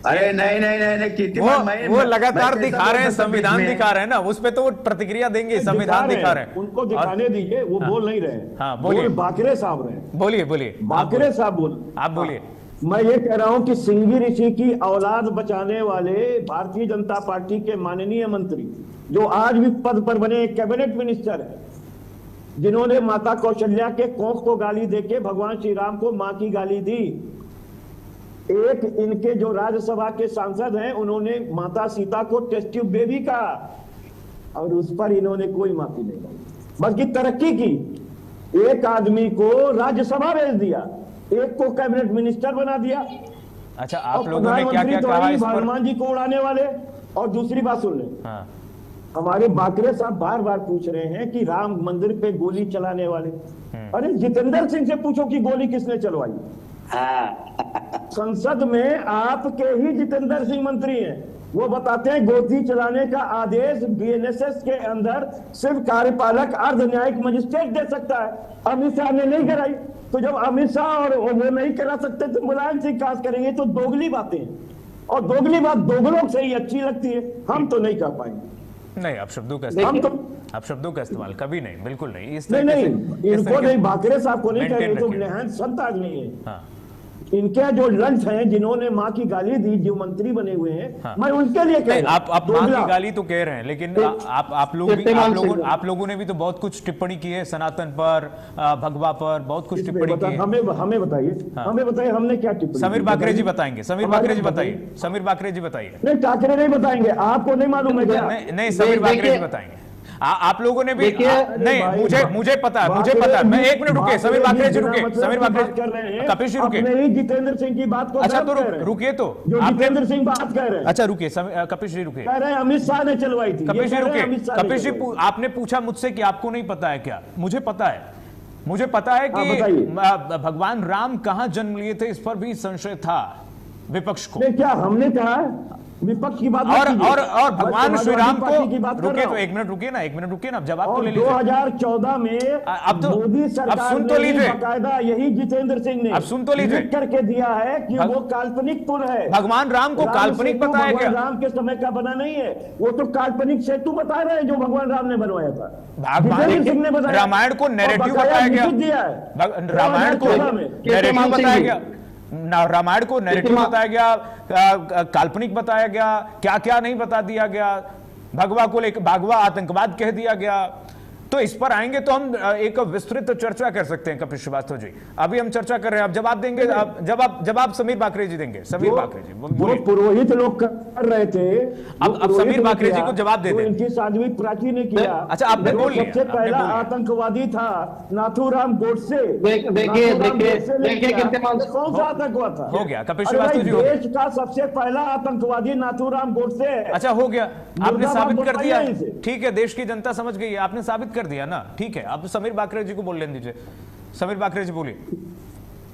अरे नहीं कीर्तिमान वो लगातार दिखा रहे हैं, संविधान दिखा रहे हैं ना, उस पे तो वो प्रतिक्रिया देंगे। संविधान दिखा रहे हैं, उनको दिखाने दीजिए, वो बोल नहीं रहे। हाँ बोलिए, बाकरे साहब रहे, बोलिए बाकरे साहब बोल, आप बोलिए। मैं ये कह रहा हूं कि सिंगी ऋषि की औलाद बचाने वाले भारतीय जनता पार्टी के माननीय मंत्री, जो आज भी पद पर बने कैबिनेट मिनिस्टर है, जिन्होंने माता कौशल्या के कोख को गाली देके भगवान श्री राम को मां की गाली दी। एक इनके जो राज्यसभा के सांसद हैं, उन्होंने माता सीता को टेस्ट ट्यूब बेबी कहा और उस पर इन्होंने कोई माफी नहीं मांगी, बल्कि तरक्की की। एक आदमी को राज्यसभा भेज दिया, एक को कैबिनेट मिनिस्टर बना दिया। अच्छा, आप लोगों ने क्या क्या कहा इस पर? हनुमान जी को उड़ाने वाले। और दूसरी बात सुन ले, हाँ। हमारे बाकरे साहब बार बार पूछ रहे हैं कि राम मंदिर पे गोली चलाने वाले। अरे जितेंद्र सिंह से पूछो कि गोली किसने चलवाई। संसद में आपके ही जितेंद्र सिंह मंत्री हैं, वो बताते हैं गोली चलाने का आदेश बीएनएसएस के अंदर सिर्फ कार्यपालक अर्ध न्यायिक मजिस्ट्रेट दे सकता है। अमित शाह ने नहीं कराई, तो जब अमित शाह और वो नहीं करा सकते तो मुलायम सिंह खास करेंगे। तो दोगली बातें, और दोगली बात दोगलों से ही अच्छी लगती है, हम तो नहीं कर पाएंगे। नहीं, आप शब्दों का आप शब्दों का इस्तेमाल कभी नहीं, बिल्कुल नहीं। नहीं इनको नहीं, बाकरे साहब को नहीं कह रहे, तो निहायत संत आदमी है। हाँ। इनके जो लंच हैं, जिन्होंने माँ की गाली दी, जो मंत्री बने हुए हैं, हाँ। मैं उनके लिए कह रहा हूं। आप माँ की गाली तो कह रहे हैं, लेकिन आप लोगों ने भी तो बहुत कुछ टिप्पणी की है, सनातन पर, भगवा पर बहुत कुछ टिप्पणी की है। हमें बताइए, हमें बताइए हमने क्या टिप्पणी। समीर बाकरे जी बताएंगे, समीर बाकरे जी बताइए, समीर बाकरे जी बताइए। नहीं ठाकरे नहीं बताएंगे, आपको नहीं मालूम है क्या? नहीं समीर बाकरे जी बताएंगे। आप लोगों ने भी नहीं, मुझे पता है। मैं एक मिनट रुके, समीर बाकरे जी रुके, समीर बाकरे कपिल जी रुके। जितेंद्र सिंह की बात को अच्छा तो रुकिए, तो जितेंद्र सिंह बात कह रहे हैं। अच्छा रुकिए, कपिल जी रुके। कह रहे हैं अमित शाह ने चलवाई थी। कपिल जी रुके, कपिल जी आपने पूछा मुझसे कि आपको नहीं पता है क्या? मुझे पता है कि भगवान राम कहां जन्म लिए थे, इस पर भी संशय था विपक्ष को। क्या हमने कहा? विपक्ष की बात और कीजिए। और भगवान मैं श्री राम समाजवादी पार्टी की को बात कर रुकिए रहा तो हूं। एक मिनट रुकिए ना, एक मिनट रुकिए ना, अब जवाब तो और ले लीजिए। 2014 में अब तो मोदी अब सरकार सुन तो ने लीजिए। बाकायदा यही जितेंद्र सिंह ने अब सुन तो लीजिए। लिख करके दिया है कि वो काल्पनिक पुल है। भगवान राम को काल्पनिक सेतु बताया भगवान गया। राम के समय का बना नहीं है, वो तो काल्पनिक सेतु बता रहे हैं जो भगवान राम ने बनवाया था। जितेंद्र सिंह ने बताया। रामायण को और नैरेटिव बकाया बताया गया। लिखित दिया है। रामायण को 2014 में। नैरेटिव बताया गया, रामायण को नैरेटिव बताया गया, काल्पनिक बताया गया, क्या क्या नहीं बता दिया गया, भगवा को लेकर भगवा आतंकवाद कह दिया गया। तो इस पर आएंगे तो हम एक विस्तृत चर्चा कर सकते हैं कपिल श्रीवास्तव जी। अभी हम चर्चा कर रहे हैं, अब जवाब देंगे, जवाब समीर बाकरे जी देंगे। समीर बाकरे जी जो पुरोहित लोग कर रहे थे, अब समीर बाकरे जी को जवाब दे दें। इनकी साध्वी प्राची ने किया। अच्छा, आपने बोल लिया, सबसे पहला आतंकवादी था नाथूराम गोडसे। देखिए कीर्तिमान, कौन सा आतंकवाद था? हो गया कपिल श्रीवास्तव जी, हो गया। देश का सबसे पहला आतंकवादी नाथूराम गोडसे है। अच्छा, हो गया, आपने साबित कर दिया। मुर्दाबाद इनसे। ठीक है, देश की जनता समझ गई है, आपने साबित कर दिया ना। ठीक है, अब समीर बाकरे जी को बोल लेने दीजिए। समीर बाकरे जी बोलिए।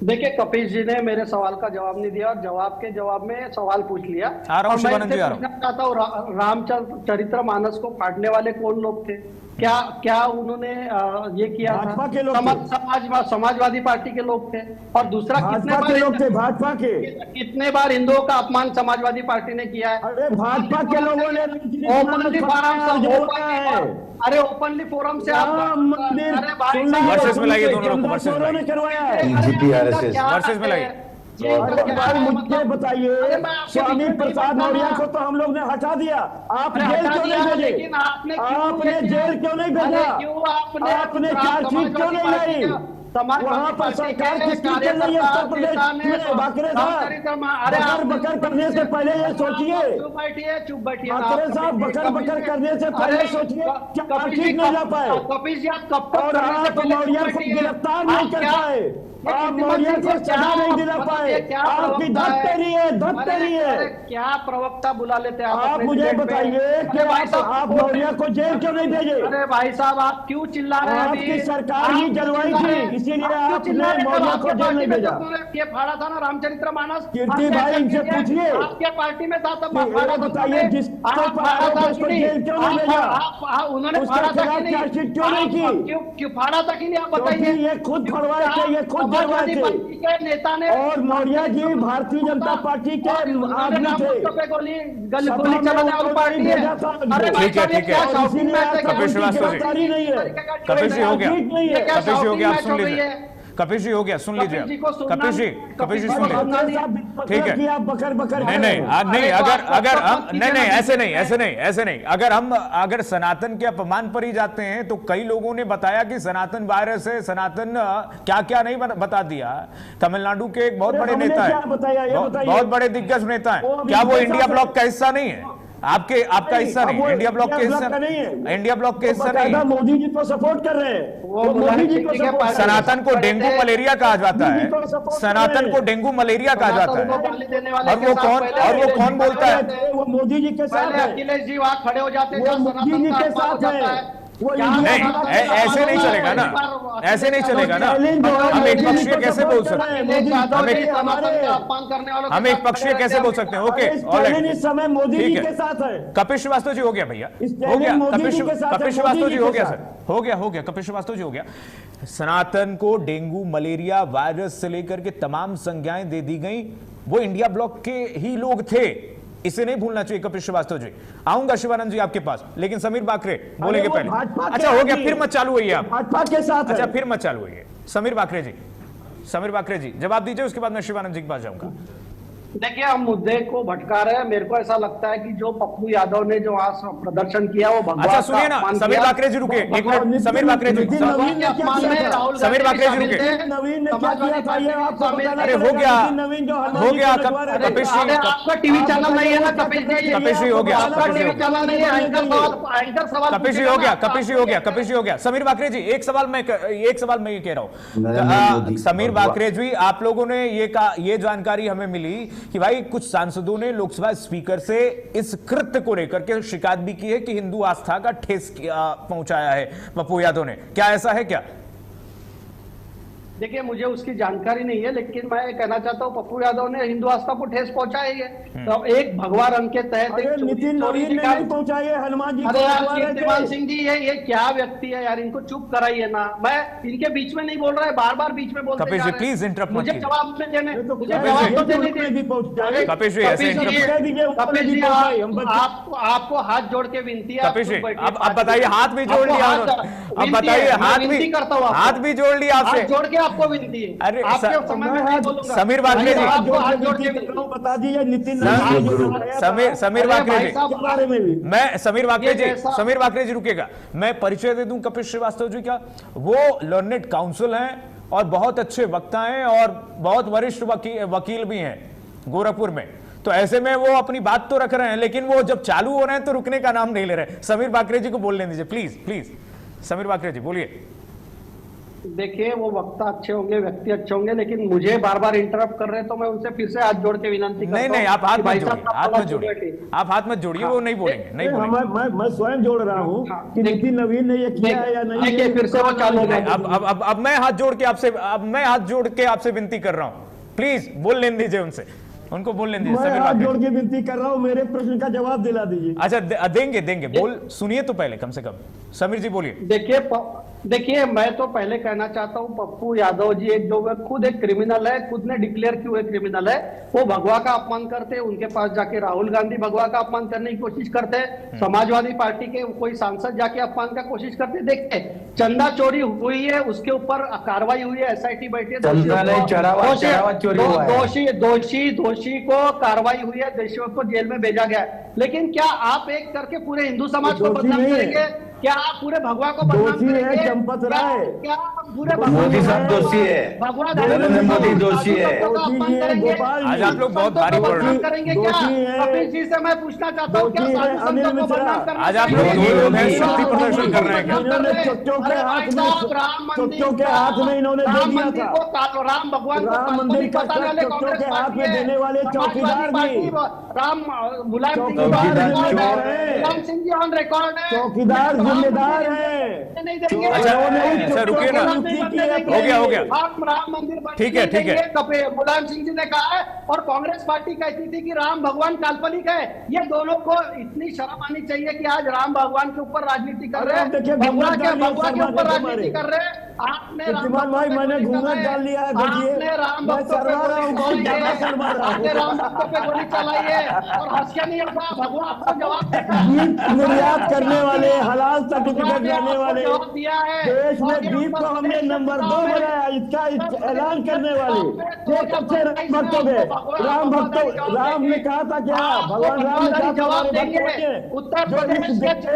देखिए कपिल जी ने मेरे सवाल का जवाब नहीं दिया और जवाब में सवाल पूछ लिया। आ रहा हूं, और मैं शिवानंद जी, आ रहा हूं। पूछना चाहता हूँ, रामचरितमानस को फाड़ने वाले कौन लोग थे? क्या उन्होंने ये किया भाजपा था? के लोग समाजवादी पार्टी के लोग थे। और दूसरा भाजपा के लोग थे, भाजपा के। कितने बार हिंदुओं का अपमान समाजवादी पार्टी ने किया है? अरे भाजपा के लोगों ने ओपनली ओपनली फोरम से आप वर्सेस में लाइए, दोनों लोग वर्सेस में लाइए। करवाया है। बीजेपी आरएसएस वर्सेस में लाइए। भाई मुझे बताइए, स्वामी प्रसाद मौर्य को तो हम लोग ने हटा दिया, आप जेल क्यों नहीं भेजे? आपने जेल क्यों नहीं भेजा? आपने चार्जशीट क्यों नहीं लाई? वहाँ पर सरकार किसकी चल रही है उत्तर प्रदेश में? बाकरे साहब, बकर करने से पहले ये सोचिए। चुप बैठिए बाकरे साहब, बकर करने से पहले सोचिए, क्या चार्जशीट नहीं ला पाए? कपिल जी आप कब और आप मौर्य को गिरफ्तार नहीं कर पाए, आप मौर्य को सजा नहीं दिला पाए। आपकी धत्तेरी है, धत्तेरी है। क्या प्रवक्ता बुला लेते हैं आप मुझे बताइए कि आप मौर्य को जेल क्यों नहीं भेजे? अरे भाई साहब, आप क्यों चिल्ला रहे हैं? आपकी सरकार ही जलवाई थी, इसीलिए आपने मौर्य को जेल नहीं भेजा। ये फाड़ा था ना रामचरितमानस। कीर्ति भाई, इनसे पूछिए, आपके पार्टी में था तब ये बताइए जिसको आरोप है उसको जेल क्यों नहीं भेजा? उन्होंने उसके खिलाफ चार्जशीट क्यों नहीं की? क्यों फाड़ा था कि नहीं आप क्योंकि बताइए। ये खुद फड़वाए थे, ये खुद फड़वाए थे। नेता ने और मौर्य जी भारतीय जनता पार्टी के आदमी थे। गोली चलाने वाली पार्टी है। अरे भाई ठीक है, ठीक है। कपिल श्रीवास्तव जी, नहीं है। कपिल जी हो गया, नहीं है। कपिल जी हो गया, आप सुन लीजिए। कपिल जी हो गया, सुन लीजिए। कपिल जी सुन लीजिए। ठीक है, आप बकर बकर नहीं, अगर हम नहीं, ऐसे नहीं, अगर सनातन के अपमान पर ही जाते हैं तो कई लोगों ने बताया कि सनातन वायरस है, सनातन क्या क्या नहीं बता दिया। तमिलनाडु के एक बहुत बड़े नेता है, बहुत बड़े दिग्गज नेता है, क्या वो इंडिया ब्लॉक का हिस्सा नहीं है? आपका हिस्सा नहीं, इंडिया ब्लॉक के हिस्सा नहीं है, इंडिया ब्लॉक के हिस्सा नहीं है। मोदी जी को सपोर्ट कर रहे हैं, वो मोदी जी को सपोर्ट। सनातन को डेंगू मलेरिया कहा जाता है, सनातन को डेंगू मलेरिया कहा जाता है, और वो कौन बोलता है? वो मोदी जी के साथ है। अखिलेश जी वहाँ खड़े हो जाते हैं, मोदी जी के साथ है। नहीं, ऐसे नहीं चलेगा ना, ऐसे नहीं चलेगा ना। हम एक पक्षीय कैसे बोल सकते हैं? हम एक पक्षीय कैसे बोल सकते हैं? ओके, इस समय मोदी जी के साथ है। कपिल श्रीवास्तव जी हो गया भैया, हो गया। कपिल श्रीवास्तव जी हो गया सर, हो गया। कपिल श्रीवास्तव जी हो गया। सनातन को डेंगू मलेरिया वायरस से लेकर के तमाम संज्ञाएं दे दी गई, वो इंडिया ब्लॉक के ही लोग थे, इसे नहीं भूलना चाहिए। कपिल श्रीवास्तव जी, आऊंगा शिवानंद जी आपके पास, लेकिन समीर बाकरे बोलेंगे पहले। अच्छा, हो गया, फिर मत चालू हुई आप भाजपा के साथ। अच्छा, फिर मत चालू हुई। समीर बाकरे जी जवाब दीजिए, उसके बाद मैं शिवानंद जी के पास जाऊंगा। देखिए, हम मुद्दे को भटका रहे हैं। मेरे को ऐसा लगता है कि जो पप्पू यादव ने जो आज प्रदर्शन किया वो भगवान। अच्छा सुनिए ना, समीर बाकरे जी रुके एक मिनट। समीर बाकरे जी रुके। अरे हो गया कपिल श्री, आपका टीवी चैनल नहीं है ना कपिल जी? हो गया, टीवी चैनल नहीं है, एंकर सवाल कपिल श्री हो गया। समीर बाकरे जी, एक सवाल मैं ये कह रहा हूँ, समीर बाकरे जी, आप लोगों ने ये जानकारी हमें मिली कि भाई कुछ सांसदों ने लोकसभा स्पीकर से इस कृत्य को लेकर के शिकायत भी की है कि हिंदू आस्था का ठेस पहुंचाया है पप्पू यादव ने। क्या ऐसा है क्या? देखिए मुझे उसकी जानकारी नहीं है, लेकिन मैं कहना चाहता हूँ पप्पू यादव ने हिंदू आस्था को ठेस पहुंचाई है। तो एक भगवा रंग के तहत अरे एक नितिन नवीन ने नहीं पहुंचाई है, हनुमान जी अरे यार को कीर्तिमान सिंह जी, ये क्या व्यक्ति है यार, इनको चुप कराइए ना। मैं इनके बीच में नहीं बोल रहा है, बार बार बीच में बोलते कपिल जा जी, रहे हैं। प्लीज इंटरप्ट मत मुझे कीजिए। जवाब में देने, तो मुझे कपिल जवाब जी, तो देने ऊपर भी पहुंचाए। कपिल जी, ऐसे इंटरप्ट कपिल जी आपको हाथ जोड़ के विनती है। कपिल जी, अब बताइए, हाथ भी जोड़ लिया उन्होंने। अब बताइए, हाथ भी जोड़ लिया आपसे। हाथ जोड़ के आपको विनती है। अरे आपके समय में नहीं बोलूंगा। समीर वाकले जी, आपको हाथ जोड़ के विनती है। बता दीजिए नितिन समीर वाकले जी, के बारे में भी मैं समीर वाकले जी, जैसा- समीर वाकले जी रुकेगा, मैं परिचय दे दूं कपिल श्रीवास्तव जी का। वो लर्नेड काउंसिल हैं और बहुत अच्छे वक्ता हैं और बहुत वरिष्ठ वकील भी हैं गोरखपुर में। तो ऐसे में वो अपनी बात तो रख रहे हैं, लेकिन वो जब चालू हो रहे हैं तो रुकने का नाम नहीं ले रहे। समीर वाकले जी को बोलने दीजिए प्लीज प्लीज। समीर वाकले जी बोलिए। देखिए वो वक्ता अच्छे होंगे, व्यक्ति अच्छे होंगे, लेकिन मुझे बार बार इंटरप्ट कर रहे हैं, तो मैं उनसे फिर से हाथ जोड़ के विनंती करता हूं। नहीं, आप हाथ कि मत भाई जोड़िए, साहब, हाथ थोड़ा मत जोड़िए, जोड़िए। आप हाथ मत जोड़िए, वो नहीं बोलेंगे, नहीं बोलेंगे। मैं स्वयं जोड़ रहा हूँ कि नितिन नवीन ने ये किया है या नहीं। देखिए फिर से वो चालू हो गया। अब मैं हाथ जोड़ के आपसे विनती कर रहा हूं, प्लीज बोल लेने दीजिए उनसे, उनको बोल लेने दीजिए। मैं समीर हाथ वाकले जोड़ जी। के विनती कर रहा हूँ, मेरे प्रश्न का जवाब दिला दीजिए। अच्छा देंगे, बोल सुनिए तो पहले कम से कम। समीर जी बोलिए। देखिए मैं तो पहले कहना चाहता हूं, पप्पू यादव जी एक जो खुद एक क्रिमिनल है, खुद ने डिक्लेयर किए हुए क्रिमिनल है, वो भगवा का अपमान करते हैं। उनके पास जाके राहुल गांधी भगवा का अपमान करने की कोशिश करते हैं, समाजवादी पार्टी के कोई सांसद जाके अपमान का कोशिश करते हैं। देखते चंदा चोरी हुई है, उसके ऊपर कार्रवाई हुई है, SIT बैठी है, दोषी को कार्रवाई हुई है, दोषियों को जेल में भेजा गया है। लेकिन क्या आप एक करके पूरे हिंदू समाज को बदनाम करेंगे? क्या आप पूरे भगवा को बदनाम करेंगे? चंपत राय, क्या आप पूरे मोदी साहब दोषी है, भगवा नरेंद्र मोदी दोषी है। आज आप लोग बहुत भारी बोल रहे हैं। करेंगे क्या? कपिल जी से मैं पूछना चाहता हूँ, क्या साधु संतों को बदनाम करना आज आप लोग चाहिए? दो लोग हैं, शक्ति प्रदर्शन कर रहे हैं। इन्होंने चुट्टों के हाथ में इन्होंने दे दिया था। राम भगवान राम मंदिर का चुट्टों के हाथ में देने वाले चौकीदार भी, राम मुलायम सिंह जी ऑन रिकॉर्ड है, चौकीदार जिम्मेदार है। नहीं देंगे। अच्छा, रुकिए ना। हो गया। राम मंदिर ठीक है। मुलायम सिंह जी ने कहा है और कांग्रेस पार्टी कहती थी कि राम भगवान काल्पनिक है। ये दोनों को इतनी शर्म आनी चाहिए कि आज राम भगवान के ऊपर राजनीति कर रहे हैं, भगवा के ऊपर राजनीति कर रहे हैं। आपने भाई मैंने घूंघट डाल लिया है, देखिए राम मैं भक्तों शर्मा रहा हूँ, बहुत ज्यादा शर्मा रहा आपने हूँ। राम भक्तों पे गोली चलाई है और हंस के नहीं होगा। भगवान आपको जवाब देगा। बीफ निर्यात करने वाले, हलाल सर्टिफिकेट देने वाले, जवाब दिया है। देश में बीफ को हमने नंबर 2 बनाया, इसका ऐलान करने वाले ये कब से राम भक्त हो गए? राम ने कहा था क्या? भगवान राम ने कहा था हमारे भक्त होंगे। उत्तर जो प्रदेश इस के देश को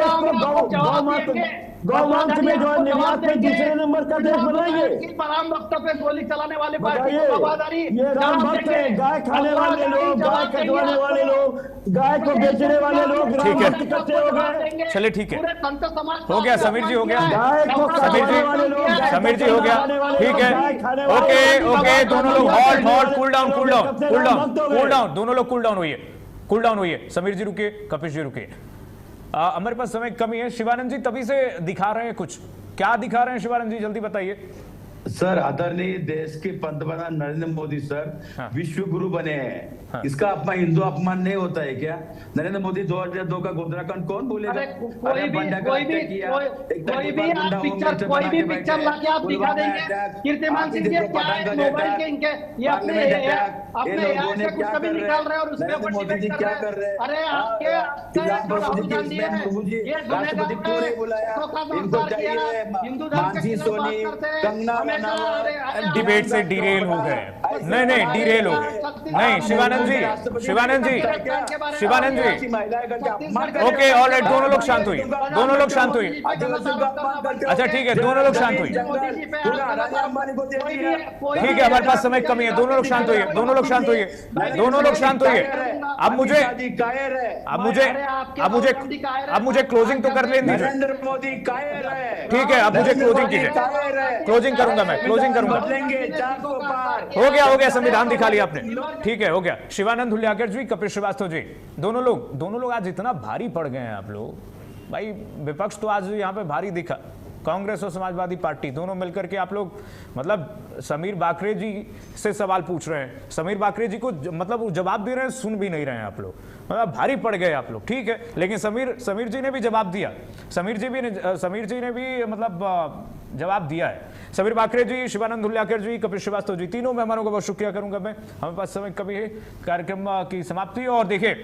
गौमांस में जो है निर्यात में दूसरे नंबर का देश बनाएंगे। राम भक्तों पे गोली चलाने वाले पार्टी बताइए, को वफादारी ये राम भक्त है, गाय खाने वाले लोग, गाय कटवाने वाले लोग, गाय को बेचने वाले लोग राम भक्त कैसे हो गए? चलिए ठीक है, पूरे संत समाज हो गया समीर जी, हो गया गाय को कटवाने वाले लोग, समीर जी हो गया, ठीक है। ओके दोनों लोग हॉल्ट, कूल डाउन, दोनों लोग कूल डाउन होइए। समीर जी रुकिए, कपिल जी रुकिए। हमारे पास समय कमी है। शिवानंद जी तभी से दिखा रहे हैं कुछ, क्या दिखा रहे हैं शिवानंद जी, जल्दी बताइए। सर आदरणीय देश के पंतप्रधान नरेंद्र मोदी सर विश्व गुरु बने हैं। इसका अपमान हिंदू अपमान नहीं होता है क्या? नरेंद्र मोदी 2002 का गोदराकांड कौन बोलेगा? कोई भी पिक्चर लाके आप दिखा देंगे। कीर्तिमान सिंह जी क्या है मोबाइल के इनके, ये अपने से कुछ कभी निकाल रहे हैं और उसमें मोदी जी क्या कर रहे हैं? अरे आपके राहुल गांधी है, ये राष्ट्रपति क्यों नहीं बुलाया? इनको चाहिए हिंदू धर्म मानसी सोनी, कंगना डिबेट से डिरेल हो गए। नहीं डिरेल हो गए। नहीं शिवानंद जी ओके ऑलराइट, दोनों लोग शांत हुई। अच्छा ठीक है, दोनों लोग शांत हुई। ठीक है, हमारे पास समय कमी है। दोनों लोग शांत हुई। अब मुझे क्लोजिंग तो कर लेने दीजिए। नरेंद्र मोदी कायर है। ठीक है, अब मुझे क्लोजिंग कीजिए। क्लोजिंग करूंगा मैं, क्लोजिंग करूंगा। हो गया, संविधान दिखा लिया आपने। ठीक है, हो गया। शिवानंद हुल्लाकर जी, कपिल श्रीवास्तव जी, दोनों लोग आज इतना भारी पड़ गए हैं आप लोग। भाई विपक्ष तो आज यहाँ पे भारी दिखा, कांग्रेस और समाजवादी पार्टी दोनों मिलकर के आप लोग मतलब समीर बाकरे जी से सवाल पूछ रहे हैं, समीर बाकरे जी को मतलब वो जवाब दे रहे हैं, सुन भी नहीं रहे हैं आप लोग, मतलब भारी पड़ गए आप लोग। ठीक है, लेकिन समीर जी ने भी जवाब दिया, समीर जी ने भी मतलब जवाब दिया है। समीर बाकरे जी, शिवानंद हुल्लाकर जी, कपिल श्रीवास्तव जी, तीनों मेहमानों का बहुत शुक्रिया करूंगा मैं। हमारे पास समय कभी है कार्यक्रम की समाप्ति। और देखिए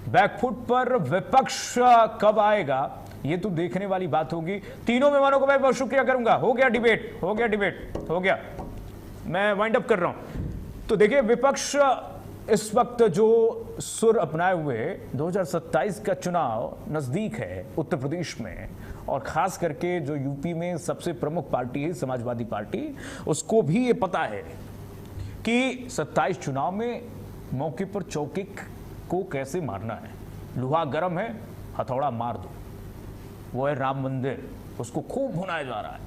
बैकफुट पर विपक्ष कब आएगा ये तो देखने वाली बात होगी। तीनों मेहमानों को मैं बहुत शुक्रिया करूंगा। हो गया डिबेट, मैं वाइंड अप कर रहा हूं। तो देखिए विपक्ष इस वक्त जो सुर अपनाए हुए 2027 का चुनाव नजदीक है उत्तर प्रदेश में, और खास करके जो यूपी में सबसे प्रमुख पार्टी है समाजवादी पार्टी, उसको भी ये पता है कि 27 चुनाव में मौके पर चौके को कैसे मारना है। लोहा गर्म है, हथौड़ा मार दो, वो है राम मंदिर, उसको खूब भुनाया जा रहा है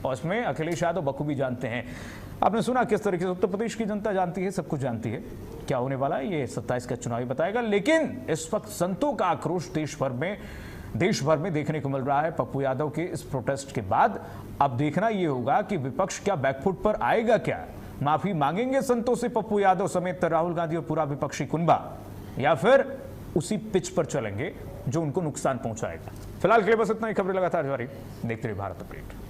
और इसमें अखिलेश यादव बखूबी जानते हैं। आपने सुना किस तरीके से उत्तर प्रदेश की जनता जानती है, सब कुछ जानती है क्या होने वाला है, ये 27 का चुनाव ही बताएगा। लेकिन इस वक्त संतों का आक्रोश देश भर में देखने को मिल रहा है पप्पू यादव के इस प्रोटेस्ट के बाद। अब देखना यह होगा कि विपक्ष क्या बैकफुट पर आएगा, क्या माफी मांगेंगे संतों से पप्पू यादव समेत राहुल गांधी और पूरा विपक्षी कुनबा, या फिर उसी पिच पर चलेंगे जो उनको नुकसान पहुंचाएगा। फिलहाल के लिए बस इतना ही। खबरें लगातार जारी, देखते रहिए भारत अपडेट।